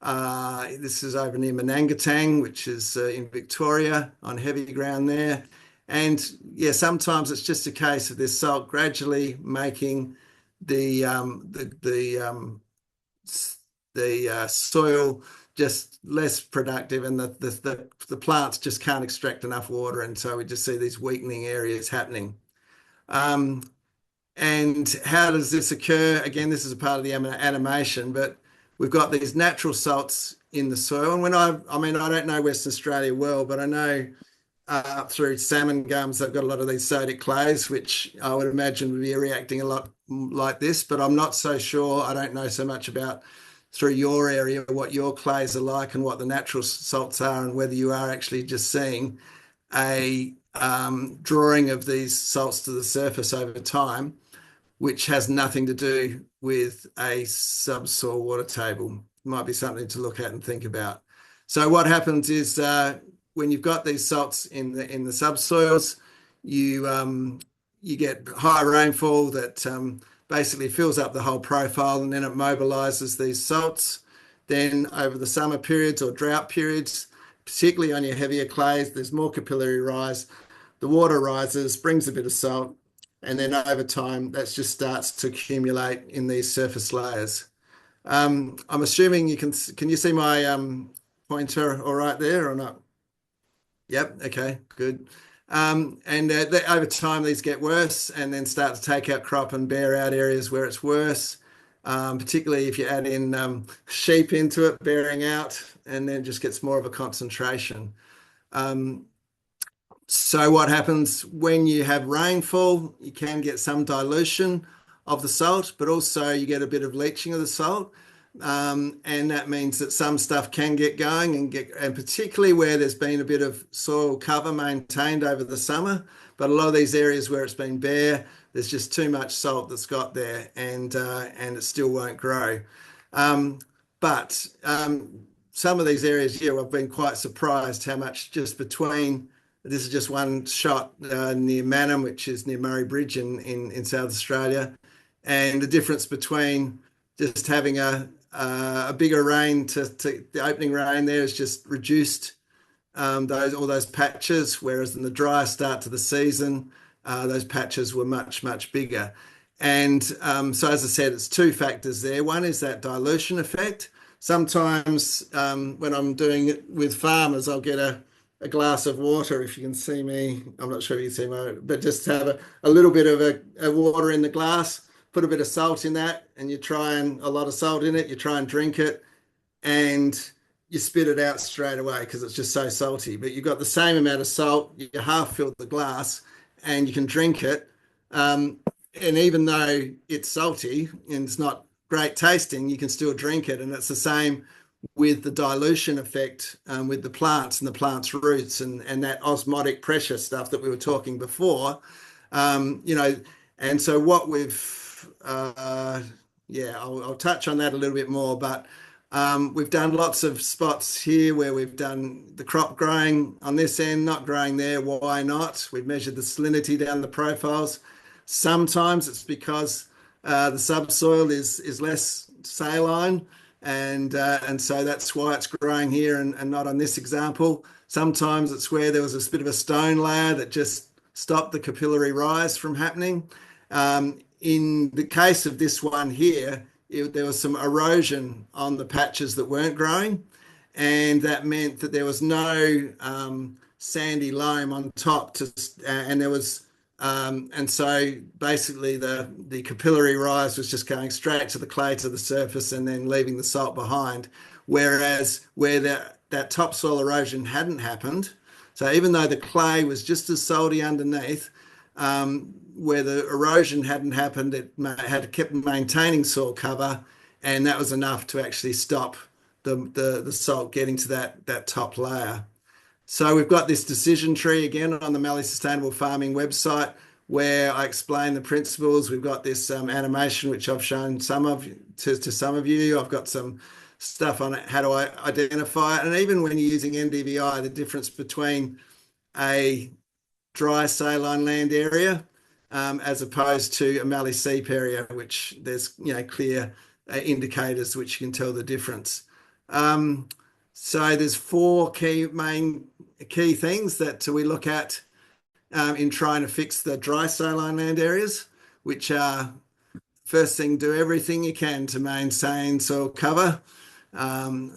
This is over near Manangatang, which is in Victoria, on heavy ground there. And yeah, sometimes it's just a case of this salt gradually making the soil just less productive, and the plants just can't extract enough water, and so we just see these weakening areas happening. And how does this occur? Again, this is a part of the animation, but we've got these natural salts in the soil. And I don't know Western Australia well, but I know through salmon gums, they've got a lot of these sodic clays, which I would imagine would be reacting a lot like this, but I'm not so sure. I don't know so much about through your area, what your clays are like and what the natural salts are, and whether you are actually just seeing a drawing of these salts to the surface over time, which has nothing to do with a subsoil water table. Might be something to look at and think about. So what happens is when you've got these salts in the subsoils, you get high rainfall that basically fills up the whole profile, and then it mobilises these salts. Then over the summer periods or drought periods, particularly on your heavier clays, there's more capillary rise. The water rises, brings a bit of salt, and then over time that just starts to accumulate in these surface layers. I'm assuming you can you see my pointer all right there or not? Yep, okay, good. And over time these get worse and then start to take out crop and bear out areas where it's worse, particularly if you add in sheep into it, bearing out, and then it just gets more of a concentration. So what happens when you have rainfall, you can get some dilution of the salt, but also you get a bit of leaching of the salt. And that means that some stuff can get going and particularly where there's been a bit of soil cover maintained over the summer, but a lot of these areas where it's been bare, there's just too much salt that's got there and it still won't grow. But some of these areas here, I've been quite surprised how much just between. This is just one shot near Manham, which is near Murray Bridge in South Australia. And the difference between just having a bigger rain to the opening rain there is just reduced all those patches, whereas in the drier start to the season, those patches were much, much bigger. So as I said, it's two factors there. One is that dilution effect. Sometimes when I'm doing it with farmers, I'll get a glass of water. If you can see me, I'm not sure if you can see me, but just have a little bit of a water in the glass, put a bit of salt in that, and a lot of salt in it, you try and drink it, and you spit it out straight away because it's just so salty. But you've got the same amount of salt, you half fill the glass, and you can drink it. And even though it's salty and it's not great tasting, you can still drink it. And it's the same with the dilution effect with the plants and the plant's roots and that osmotic pressure stuff that we were talking before. And so what I'll touch on that a little bit more, but we've done lots of spots here where we've done the crop growing on this end, not growing there. Why not? We've measured the salinity down the profiles. Sometimes it's because the subsoil is less saline, and so that's why it's growing here and not on this example. Sometimes it's where there was a bit of a stone layer that just stopped the capillary rise from happening. In the case of this one here, there was some erosion on the patches that weren't growing, and that meant that there was no sandy loam on top, and so basically the capillary rise was just going straight to the clay to the surface and then leaving the salt behind. Whereas where that topsoil erosion hadn't happened, so even though the clay was just as salty underneath, where the erosion hadn't happened, it had kept maintaining soil cover, and that was enough to actually stop the salt getting to that top layer. So we've got this decision tree again on the Mallee Sustainable Farming website where I explain the principles. We've got this animation which I've shown to some of you. I've got some stuff on it, how to identify it, and even when you're using NDVI, the difference between a dry saline land area as opposed to a mallee seep area, which there's clear indicators which you can tell the difference. So there's four key things that we look at in trying to fix the dry saline land areas, which are, first thing, do everything you can to maintain soil cover. Then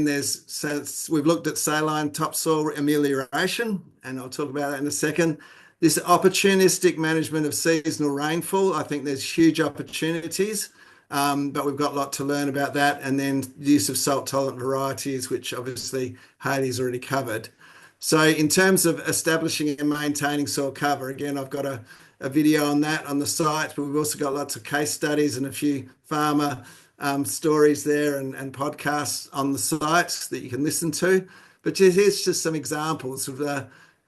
we've looked at saline topsoil amelioration, and I'll talk about that in a second. This opportunistic management of seasonal rainfall, I think there's huge opportunities. But we've got a lot to learn about that. And then the use of salt-tolerant varieties, which obviously Hayley's already covered. So in terms of establishing and maintaining soil cover, again, I've got a video on that on the site, but we've also got lots of case studies and a few farmer stories there and podcasts on the site that you can listen to. But here's just some examples of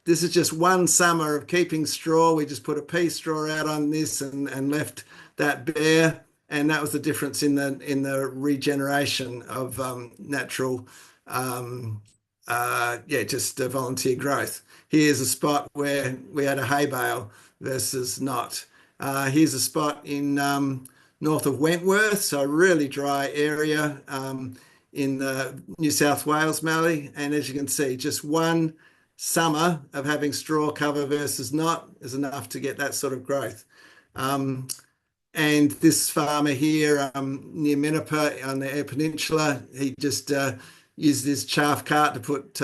this is just one summer of keeping straw. We just put a pea straw out on this and left that bare. And that was the difference in the regeneration of natural, just volunteer growth. Here's a spot where we had a hay bale versus not. Here's a spot in north of Wentworth, so a really dry area in the New South Wales Mallee. And as you can see, just one summer of having straw cover versus not is enough to get that sort of growth. And this farmer here near Minnipa on the Eyre Peninsula, he just used his chaff cart to put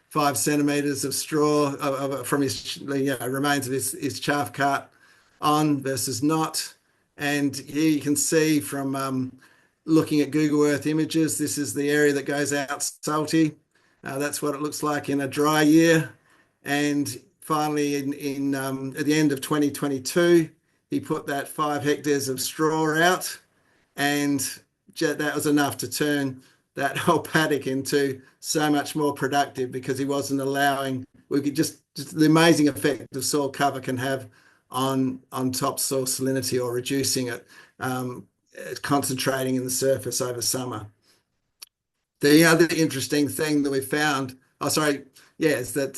5 centimetres of straw from his remains of his chaff cart on versus not. And here you can see from looking at Google Earth images, this is the area that goes out salty. That's what it looks like in a dry year. And finally, at the end of 2022, he put that 5 hectares of straw out, and that was enough to turn that whole paddock into so much more productive because he wasn't allowing, we could just the amazing effect of soil cover can have on topsoil salinity or reducing it, concentrating in the surface over summer. The other interesting thing that we found, is that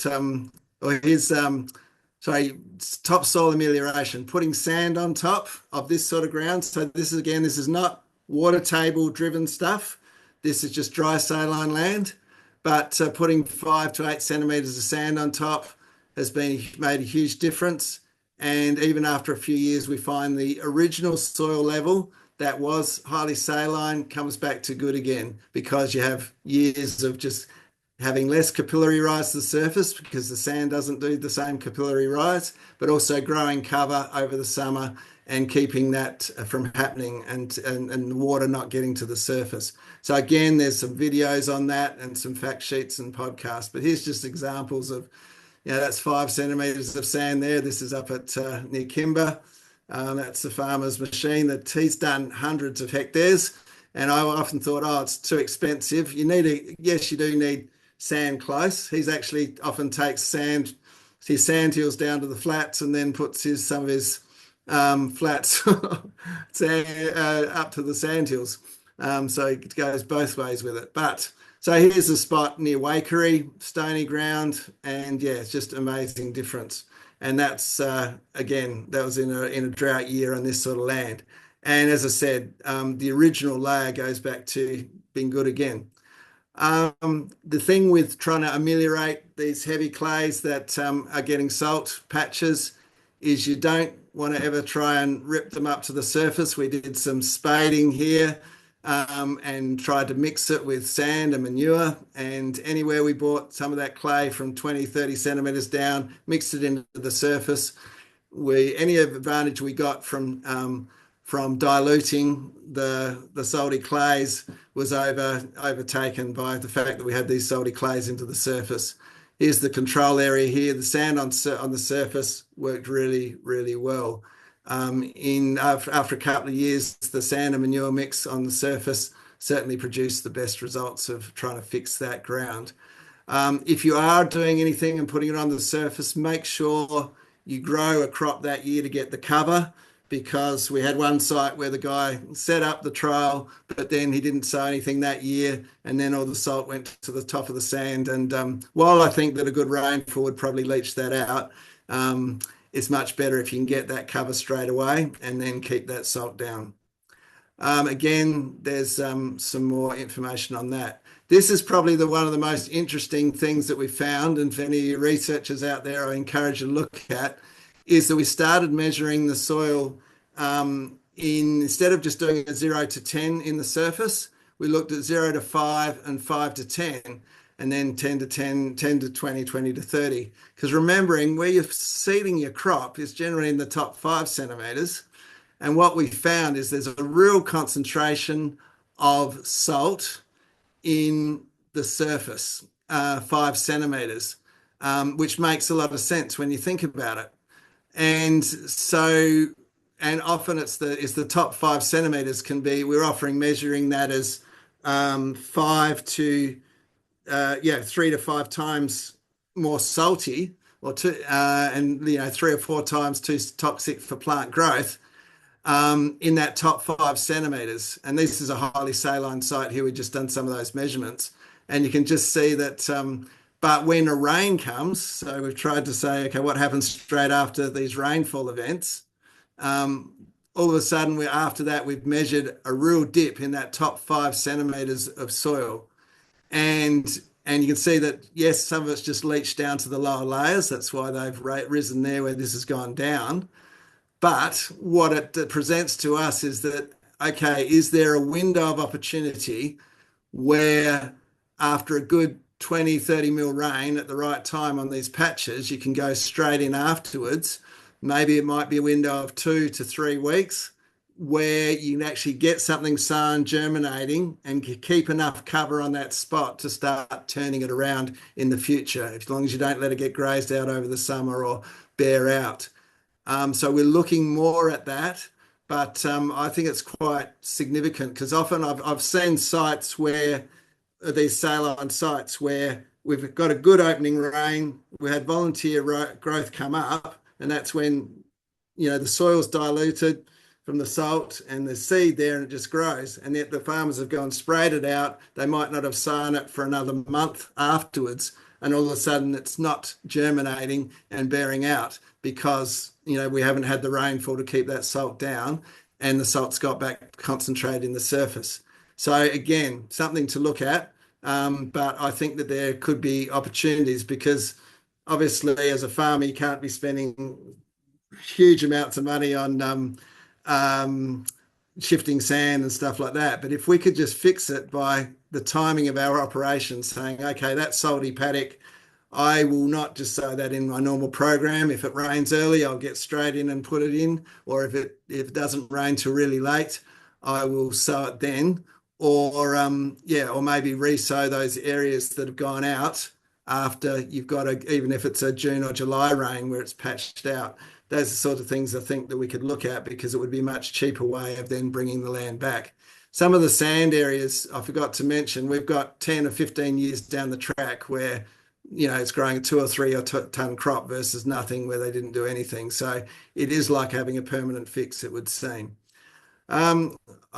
topsoil amelioration, putting sand on top of this sort of ground. So this is not water table driven stuff. This is just dry saline land, but putting 5 to 8 centimetres of sand on top has made a huge difference. And even after a few years, we find the original soil level that was highly saline comes back to good again, because you have years of just having less capillary rise to the surface because the sand doesn't do the same capillary rise, but also growing cover over the summer and keeping that from happening, and the water not getting to the surface. So again, there's some videos on that and some fact sheets and podcasts, but here's just examples of, that's 5 centimeters of sand there. This is up at near Kimber. That's the farmer's machine that he's done hundreds of hectares. And I often thought, oh, it's too expensive. Yes, you do need sand close. He's actually often takes his sand hills down to the flats and then puts some of his flats up to the sand hills. So it goes both ways with it. So here's a spot near Waikerie, stony ground, and it's just amazing difference. And that's, again, that was in a drought year on this sort of land. And as I said, the original layer goes back to being good again. The thing with trying to ameliorate these heavy clays that are getting salt patches is you don't want to ever try and rip them up to the surface. We did some spading here and tried to mix it with sand and manure, and anywhere we bought some of that clay from 20, 30 centimeters down, mixed it into the surface. Any advantage we got from diluting the salty clays was overtaken by the fact that we had these salty clays into the surface. Here's the control area here. The sand on the surface worked really, really well. After a couple of years, the sand and manure mix on the surface certainly produced the best results of trying to fix that ground. If you are doing anything and putting it on the surface, make sure you grow a crop that year to get the cover, because we had one site where the guy set up the trial, but then he didn't sow anything that year, and then all the salt went to the top of the sand. And while I think that a good rainfall would probably leach that out, it's much better if you can get that cover straight away and then keep that salt down. Again, there's some more information on that. This is probably one of the most interesting things that we found, and for any researchers out there, I encourage you to look at, is that we started measuring the soil instead of just doing a 0 to 10 in the surface, we looked at 0 to 5 and 5 to 10. And then 10 to 10, 10 to 20, 20 to 30. Because remembering, where you're seeding your crop is generally in the top 5 centimeters. And what we found is there's a real concentration of salt in the surface, 5 centimeters, which makes a lot of sense when you think about it. And often it's the top 5 centimeters we're offering measuring that as 3 to 5 times more salty, or 3 or 4 times too toxic for plant growth in that top 5 centimeters. And this is a highly saline site here. We've just done some of those measurements, and you can just see that. But when a rain comes, so we've tried to say, okay, what happens straight after these rainfall events? All of a sudden, after that, we've measured a real dip in that top 5 centimeters of soil. And you can see that, yes, some of it's just leached down to the lower layers. That's why they've risen there where this has gone down. But what it presents to us is that, okay, is there a window of opportunity where after a good 20, 30 mil rain at the right time on these patches, you can go straight in afterwards? Maybe it might be a window of 2 to 3 weeks where you can actually get something sown, germinating, and keep enough cover on that spot to start turning it around in the future, as long as you don't let it get grazed out over the summer or bear out. So we're looking more at that, but I think it's quite significant, because often I've seen sites where these saline sites where we've got a good opening rain, we had volunteer growth come up, and that's when the soil's diluted from the salt and the seed there, and it just grows. And yet the farmers have gone sprayed it out. They might not have sown it for another month afterwards, and all of a sudden it's not germinating and bearing out because we haven't had the rainfall to keep that salt down, and the salt's got back concentrated in the surface. So again, something to look at, but I think that there could be opportunities, because obviously as a farmer you can't be spending huge amounts of money on shifting sand and stuff like that. But if we could just fix it by the timing of our operations, saying, okay, that salty paddock, I will not just sow that in my normal program. If it rains early, I'll get straight in and put it in. Or if it doesn't rain till really late, I will sow it then. Or or maybe re-sow those areas that have gone out after you've got even if it's a June or July rain where it's patched out. Those are the sort of things I think that we could look at, because it would be a much cheaper way of then bringing the land back. Some of the sand areas I forgot to mention, we've got 10 or 15 years down the track where it's growing a 2 or 3 ton crop versus nothing where they didn't do anything. So it is like having a permanent fix, it would seem. I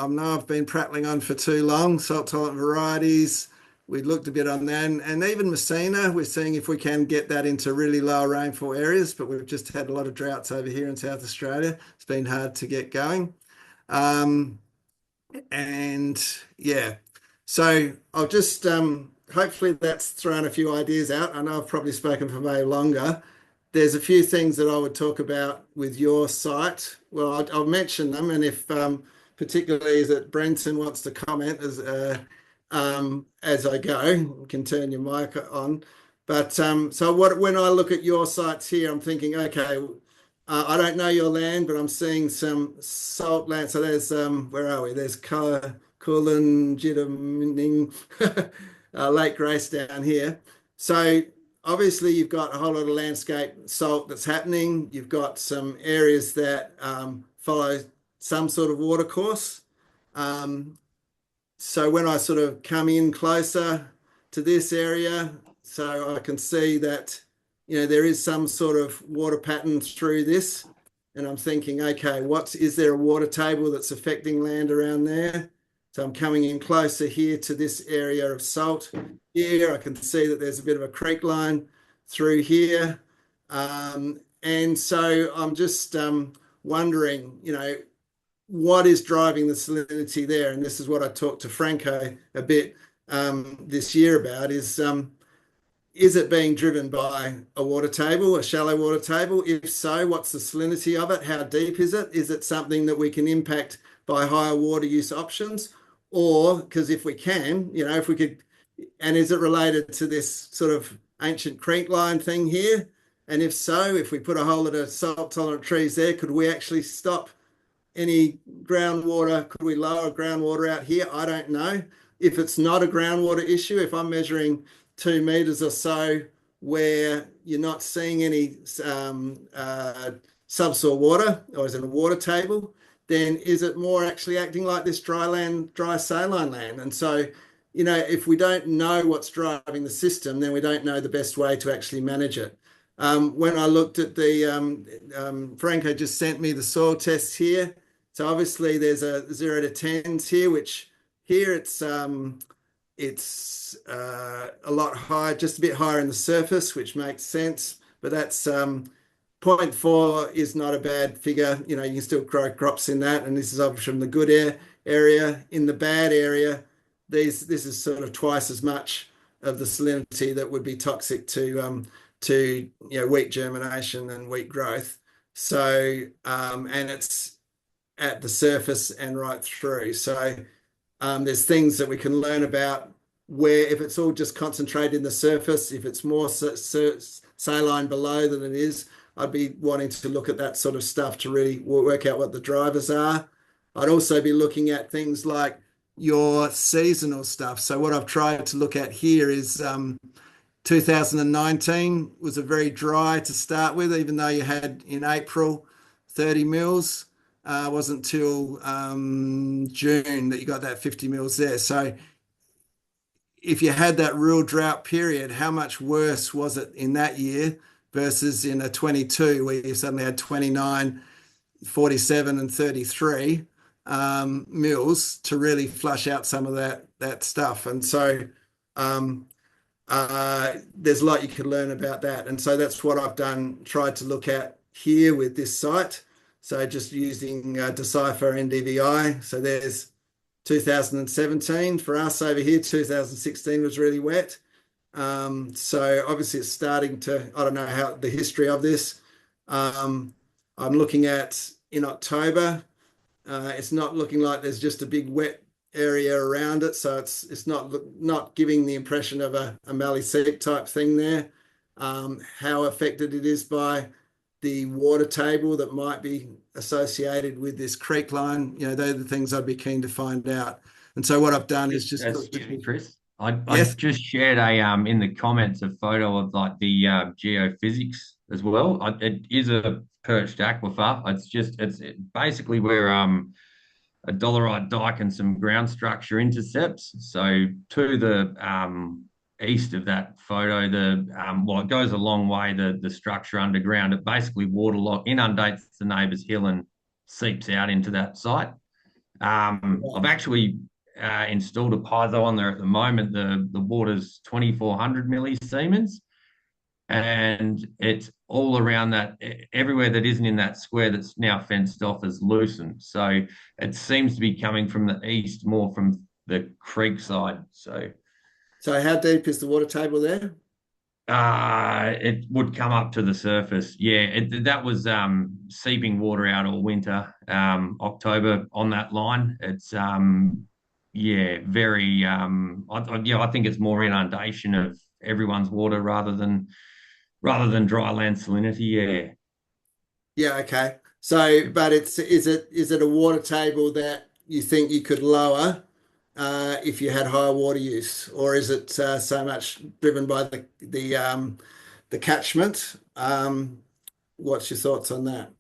know I've been prattling on for too long. Salt tolerant varieties, we looked a bit on that, and even Messina, we're seeing if we can get that into really low rainfall areas, but we've just had a lot of droughts over here in South Australia. It's been hard to get going. So I'll just hopefully that's thrown a few ideas out. I know I've probably spoken for way longer. There's a few things that I would talk about with your site. Well, I'll mention them, and if particularly that Brenton wants to comment as I go, you can turn your mic on. But when I look at your sites here, I'm thinking, okay, I don't know your land, but I'm seeing some salt land. So there's where are we? There's Kulin, Jidamning, Lake Grace down here. So obviously you've got a whole lot of landscape salt that's happening. You've got some areas that follow some sort of water course. So when I sort of come in closer to this area, so I can see that, there is some sort of water pattern through this. And I'm thinking, okay, is there a water table that's affecting land around there? So I'm coming in closer here to this area of salt. Here I can see that there's a bit of a creek line through here. And so I'm just wondering, what is driving the salinity there? And this is what I talked to Franco a bit this year about, is it being driven by a water table, a shallow water table? If so, what's the salinity of it? How deep is it? Is it something that we can impact by higher water use options? Or, because if we can, if we could, and is it related to this sort of ancient creek line thing here? And if so, if we put a whole lot of salt tolerant trees there, could we actually stop any groundwater? Could we lower groundwater out here? I don't know. If it's not a groundwater issue, if I'm measuring 2 meters or so where you're not seeing any subsoil water, or is it a water table, then is it more actually acting like this dry saline land? And so, if we don't know what's driving the system, then we don't know the best way to actually manage it. When I looked at Franco just sent me the soil tests here. So obviously there's a 0 to 10s here, which here it's a lot higher, just a bit higher in the surface, which makes sense. But that's 0.4 is not a bad figure. You can still grow crops in that. And this is obviously from the good area. In the bad area, this is sort of twice as much of the salinity that would be toxic to wheat germination and wheat growth. So and it's at the surface and right through. So there's things that we can learn about where, if it's all just concentrated in the surface, if it's more saline below than it is, I'd be wanting to look at that sort of stuff to really work out what the drivers are. I'd also be looking at things like your seasonal stuff. So what I've tried to look at here is 2019 was a very dry to start with, even though you had in April 30 mils. Wasn't till June that you got that 50 mils there. So if you had that real drought period, how much worse was it in that year versus in a 22 where you suddenly had 29, 47 and 33 mils to really flush out some of that stuff. And so there's a lot you could learn about that. And so that's what I've tried to look at here with this site. So just using Decipher NDVI. So there's 2017 for us over here. 2016 was really wet. So obviously it's starting to, I don't know how the history of this. I'm looking at in October. It's not looking like there's just a big wet area around it, so it's not giving the impression of a Mallee seep type thing there. How affected it is by the water table that might be associated with this creek line, they're the things I'd be keen to find out. And so what I've done is just excuse me, Chris. I Yes. just shared in the comments a photo of like the geophysics as well. It is a perched aquifer. It's basically where a dolerite dike and some ground structure intercepts. So to the east of that photo, it goes a long way. The structure underground, it basically inundates the neighbour's hill and seeps out into that site. I've actually installed a piezo on there at the moment. The water's 2,400 millisiemens, and it's all around that, everywhere that isn't in that square that's now fenced off as loosened. So it seems to be coming from the east, more from the creek side. So how deep is the water table there? It would come up to the surface. Yeah, that was seeping water out all winter, October on that line. It's very I think it's more inundation of everyone's water rather than dry land salinity. Yeah. Yeah, okay. So, but is it a water table that you think you could lower if you had higher water use, or is it so much driven by the catchment? What's your thoughts on that?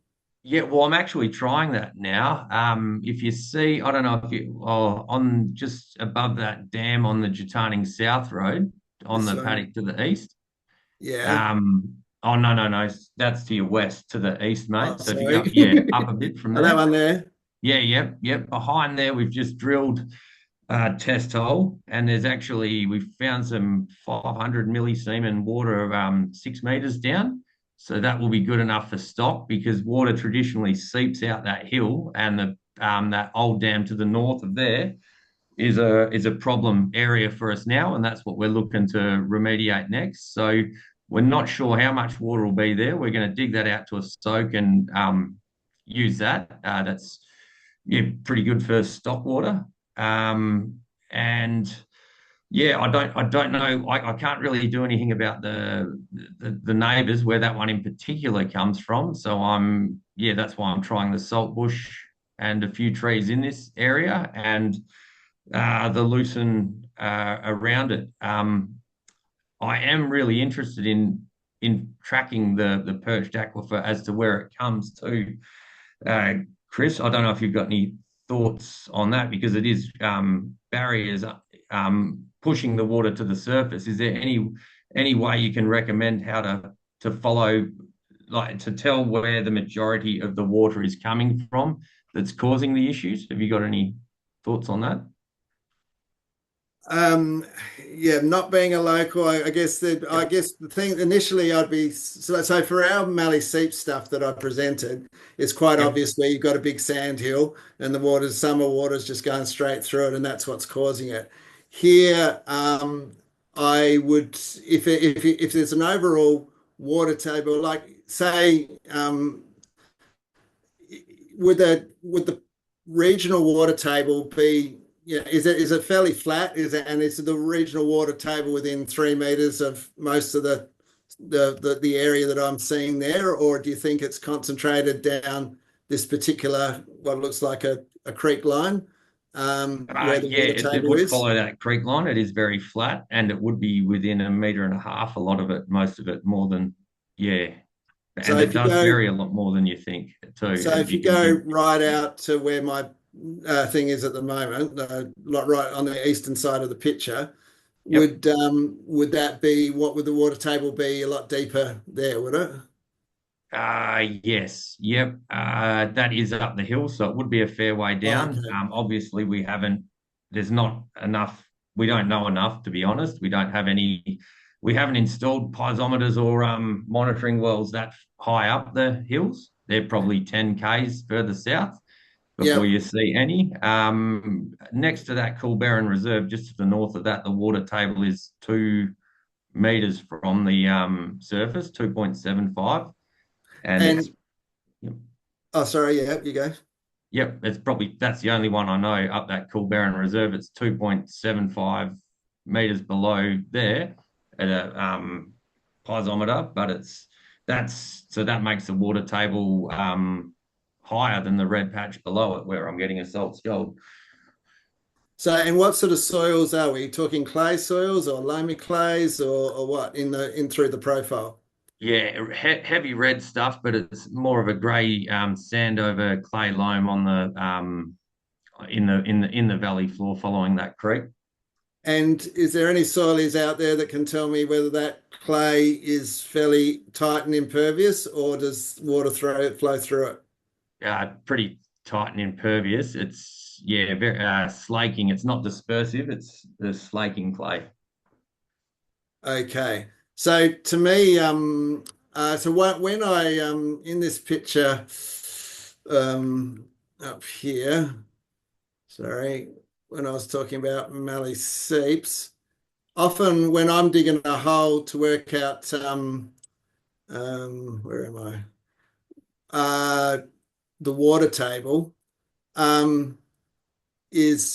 Yeah, well, I'm actually trying that now. If you see, I don't know if on just above that dam on the Jutarning South Road, on the paddock to the east. Yeah. Oh, no, that's to your west, to the east, mate. Oh, So if you sorry. go, up a bit from Oh, there. that one there. Yeah, yep. Behind there, we've just drilled a test hole, and we've found some 500 millisiemen water 6 meters down. So that will be good enough for stock, because water traditionally seeps out that hill, and that old dam to the north of there is a problem area for us now, and that's what we're looking to remediate next. So we're not sure how much water will be there. We're going to dig that out to a soak and use that. That's pretty good for stock water. And yeah, I don't know. I can't really do anything about the neighbours where that one in particular comes from. So that's why I'm trying the salt bush and a few trees in this area, and the lucerne around it. I am really interested in tracking the perched aquifer as to where it comes to. Chris, I don't know if you've got any thoughts on that, because it is barriers pushing the water to the surface. Is there any way you can recommend how to follow, like to tell where the majority of the water is coming from that's causing the issues? Have you got any thoughts on that? Not being a local, I guess the thing initially I'd be so for our Mallee seep stuff that I presented, it's quite obvious where you've got a big sand hill and the summer water's just going straight through it, and that's what's causing it. Here, I would, if there's an overall water table, like say, would the regional water table be? Yeah, is it fairly flat? Is the regional water table within 3 meters of most of the area that I'm seeing there, or do you think it's concentrated down this particular what looks like a creek line where the water table it would is? follow that creek line. It is very flat, and it would be within 1.5 meters. A lot of it, most of it, more than and so it does vary a lot more than you think too. So if you go right out to where my thing is at the moment, right on the eastern side of the picture, would that be, what would the water table be a lot deeper there, would it? Yes, yep. That is up the hill, so it would be a fair way down. Okay. Obviously, there's not enough. We don't know enough, to be honest. We haven't installed piezometers or monitoring wells that high up the hills. They're probably 10 k's further south before you see any. Next to that Coolbarron Reserve, just to the north of that, the water table is 2 meters from the surface, 2.75. And Oh, sorry. Yeah, you go. Yep, that's the only one I know up that Coolbarron Reserve. It's 2.75 meters below there at a piezometer, but that makes the water table higher than the red patch below it, where I'm getting a salt scald. So, and what sort of soils are we talking? Clay soils or loamy clays or what in through the profile? Yeah, heavy red stuff, but it's more of a grey sand over clay loam on the in the valley floor following that creek. And is there any soilies out there that can tell me whether that clay is fairly tight and impervious, or does water flow through it? Pretty tight and impervious. It's very slaking. It's not dispersive. It's the slaking clay. Okay. So to me, when I in this picture up here, sorry, when I was talking about mallee seeps, often when I'm digging a hole to work out where am I? The water table is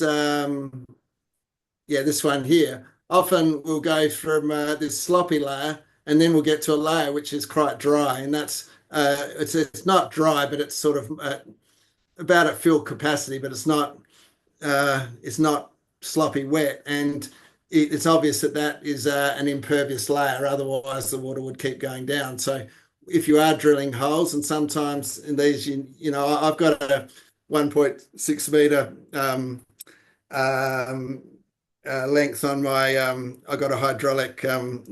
this one here. Often we'll go from this sloppy layer, and then we'll get to a layer which is quite dry, and that's it's not dry, but it's sort of about at fill capacity, but it's not sloppy wet, and it's obvious that that is an impervious layer. Otherwise, the water would keep going down. So, if you are drilling holes, and sometimes in these, I've got a 1.6 meter length on my. I've got a hydraulic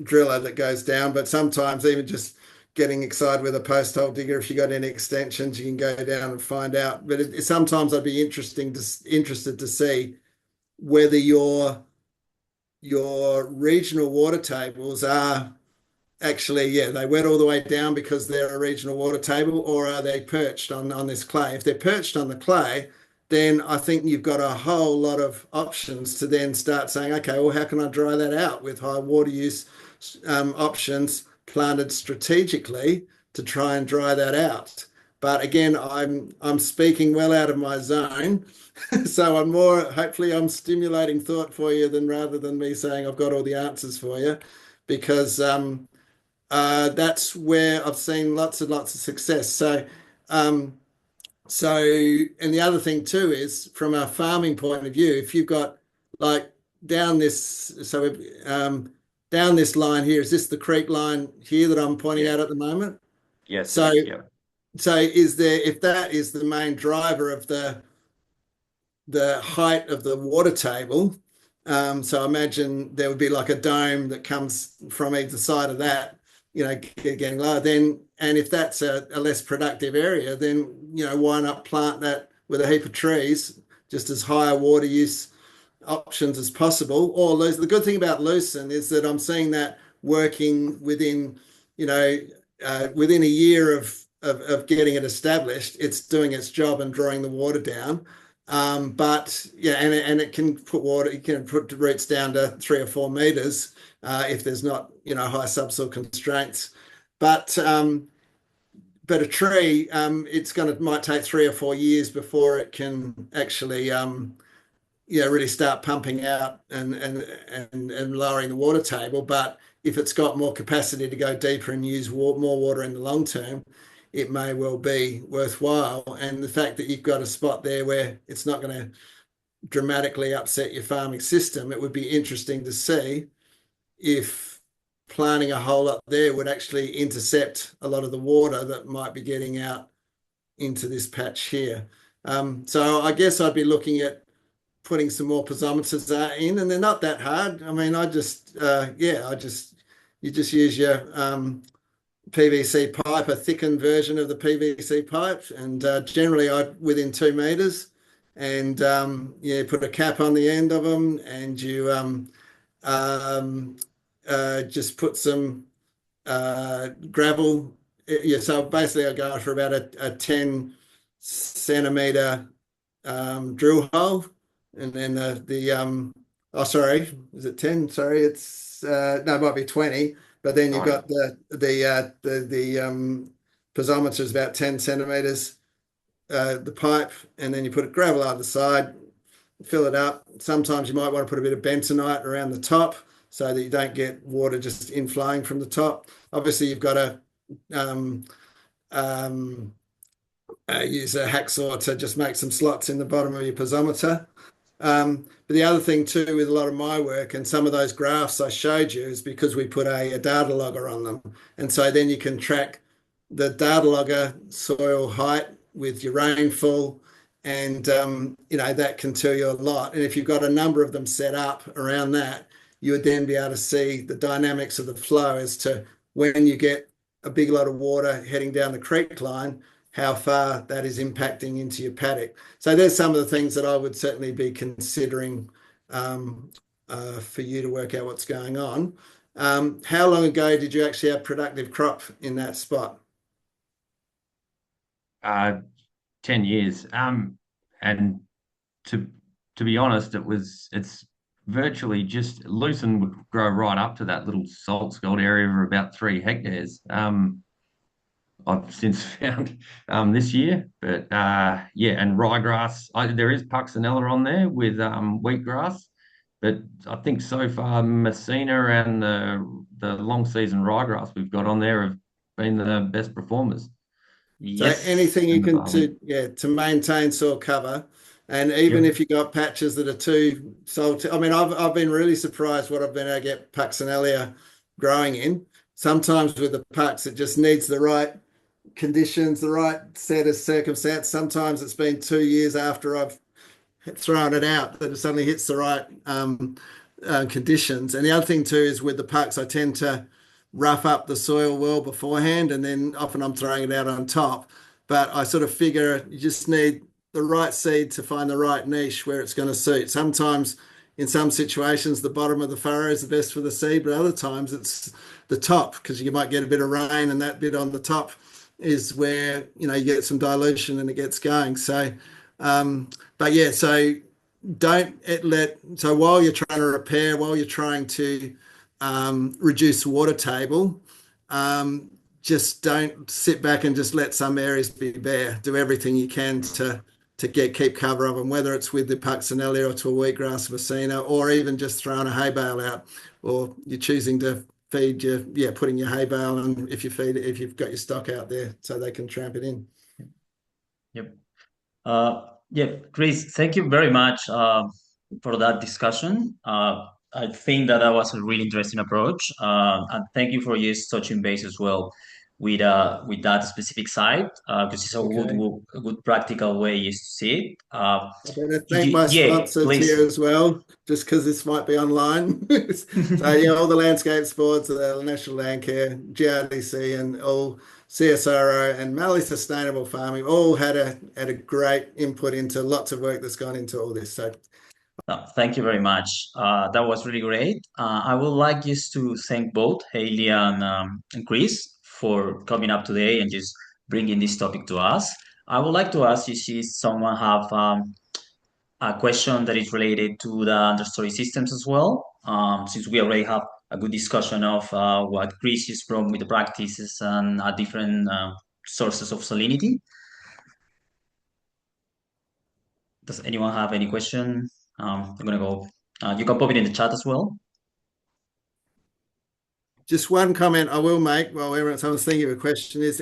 driller that goes down, but sometimes even just getting excited with a post hole digger, if you got any extensions, you can go down and find out. But sometimes I'd be interested to see whether your regional water tables are actually, they wet all the way down because they're a regional water table, or are they perched on this clay? If they're perched on the clay, then I think you've got a whole lot of options to then start saying, okay, well, how can I dry that out with high water use options planted strategically to try and dry that out? But again, I'm speaking well out of my zone. So hopefully I'm stimulating thought for you rather than me saying I've got all the answers for you, because that's where I've seen lots and lots of success. So, and the other thing too is from a farming point of view, if you've got like down this line here, is this the creek line here that I'm pointing out at the moment? Yes. So, yeah. So if that is the main driver of the height of the water table, so imagine there would be like a dome that comes from either side of that, getting lower. And if that's a less productive area, then why not plant that with a heap of trees, just as higher water use options as possible? Or the good thing about lucerne is that I'm seeing that working within within a year of getting it established, it's doing its job and drawing the water down. But and it can put water, you can put roots down to 3 or 4 meters if there's not high subsoil constraints. But a tree, might take 3 or 4 years before it can actually really start pumping out and lowering the water table. But if it's got more capacity to go deeper and use more water in the long term, it may well be worthwhile. And the fact that you've got a spot there where it's not going to dramatically upset your farming system, it would be interesting to see if planting a hole up there would actually intercept a lot of the water that might be getting out into this patch here. So I guess I'd be looking at putting some more piezometers in, and they're not that hard. I mean, you just use your PVC pipe, a thickened version of the PVC pipe, and generally within 2 meters, and put a cap on the end of them, and you just put some gravel. So basically I go for about a 10 centimeter drill hole, and then is it 10? Sorry, it's no, it might be 20. But then you've got the piezometer is about 10 centimeters the pipe, and then you put gravel on the side, fill it up. Sometimes you might want to put a bit of bentonite around the top so that you don't get water just inflowing from the top. Obviously, you've got to use a hacksaw to just make some slots in the bottom of your piezometer. But the other thing too with a lot of my work and some of those graphs I showed you is because we put a data logger on them. And so then you can track the data logger soil height with your rainfall, and that can tell you a lot. And if you've got a number of them set up around that, you would then be able to see the dynamics of the flow as to when you get a big lot of water heading down the creek line, how far that is impacting into your paddock. So there's some of the things that I would certainly be considering for you to work out what's going on. How long ago did you actually have productive crop in that spot? 10 years. And to be honest, it's virtually just lucerne would grow right up to that little salt scald area of about 3 hectares. I've since found this year, but and ryegrass. There is puxinella on there with wheatgrass, but I think so far Messina and the long season ryegrass we've got on there have been the best performers. Yes, so anything you can to maintain soil cover, and even if you got patches that are too salty. I mean, I've been really surprised what I've been able to get puxinella growing in. Sometimes with the pucks, it just needs the right conditions, the right set of circumstance. Sometimes it's been 2 years after I've thrown it out that it suddenly hits the right conditions. And the other thing too is with the pucks, I tend to rough up the soil well beforehand, and then often I'm throwing it out on top. But I sort of figure you just need the right seed to find the right niche where it's going to suit. Sometimes in some situations, the bottom of the furrow is the best for the seed, but other times it's the top because you might get a bit of rain, and that bit on the top is where you get some dilution and it gets going. So, but yeah, so so while you're trying to repair, while you're trying to reduce water table, just don't sit back and just let some areas be bare. Do everything you can to keep cover of them, whether it's with the puxinella or to a wheatgrass Messina, or even just throwing a hay bale out, or you're choosing to feed putting your hay bale on if you've got your stock out there so they can tramp it in. Yep. Chris, thank you very much for that discussion. I think that was a really interesting approach, and thank you for just touching base as well with that specific site because it's a good practical way to see it. I'm going to thank my sponsors here as well, just because this might be online. So all the landscape sports, the National Landcare, GRDC, and all CSIRO and Mallee Sustainable Farming all had a great input into lots of work that's gone into all this. So. Thank you very much. That was really great. I would like just to thank both Hayley and Chris for coming up today and just bringing this topic to us. I would like to ask you if someone have a question that is related to the understory systems as well, since we already have a good discussion of what Chris is from with the practices and different sources of salinity. Does anyone have any question? I'm going to go. You can pop it in the chat as well. Just one comment I will make while someone's thinking of a question is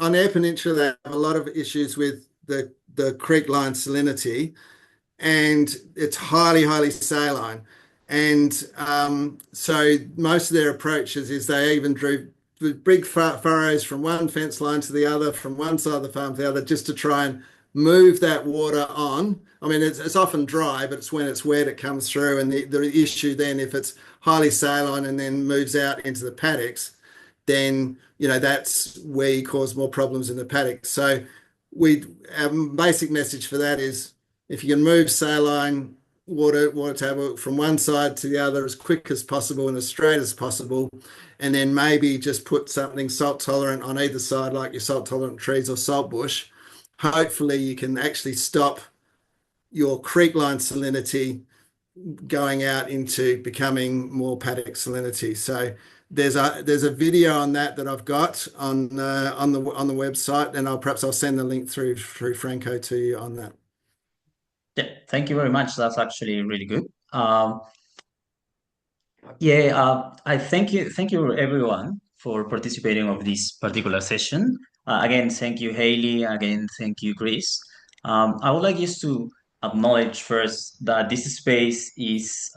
on Eyre Peninsula, they have a lot of issues with the creek line salinity, and it's highly, highly saline. And so most of their approaches is they even drew big furrows from one fence line to the other, from one side of the farm to the other, just to try and move that water on. I mean, it's often dry, but it's when it's wet it comes through. And the issue then, if it's highly saline and then moves out into the paddocks, then that's where you cause more problems in the paddock. So our basic message for that is if you can move saline water table from one side to the other as quick as possible and as straight as possible, and then maybe just put something salt tolerant on either side, like your salt tolerant trees or salt bush, hopefully you can actually stop your creek line salinity going out into becoming more paddock salinity. So there's a video on that I've got on the website, and I'll send the link through Franco to you on that. Yeah, thank you very much. That's actually really good. I thank you everyone for participating of this particular session. Again, thank you, Hayley. Again, thank you, Chris. I would like just to acknowledge first that this space is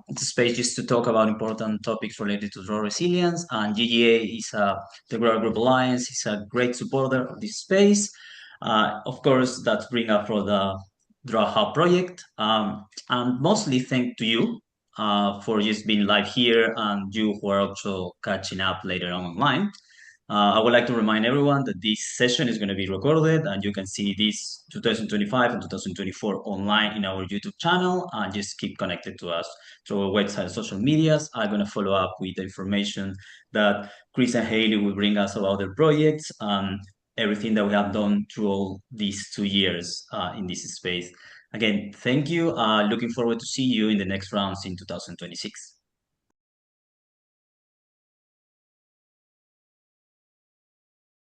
it's a space just to talk about important topics related to drought resilience, and GGA is the Drought Group Alliance is a great supporter of this space. Of course, that's bring up for the Drought Hub project, and mostly thank to you for just being live here and you who are also catching up later on online. I would like to remind everyone that this session is going to be recorded and you can see this 2025 and 2024 online in our YouTube channel, and just keep connected to us through our website and social medias. I'm going to follow up with the information that Chris and Hayley will bring us about their projects and everything that we have done through all these 2 years in this space. Again, thank you. Looking forward to see you in the next rounds in 2026.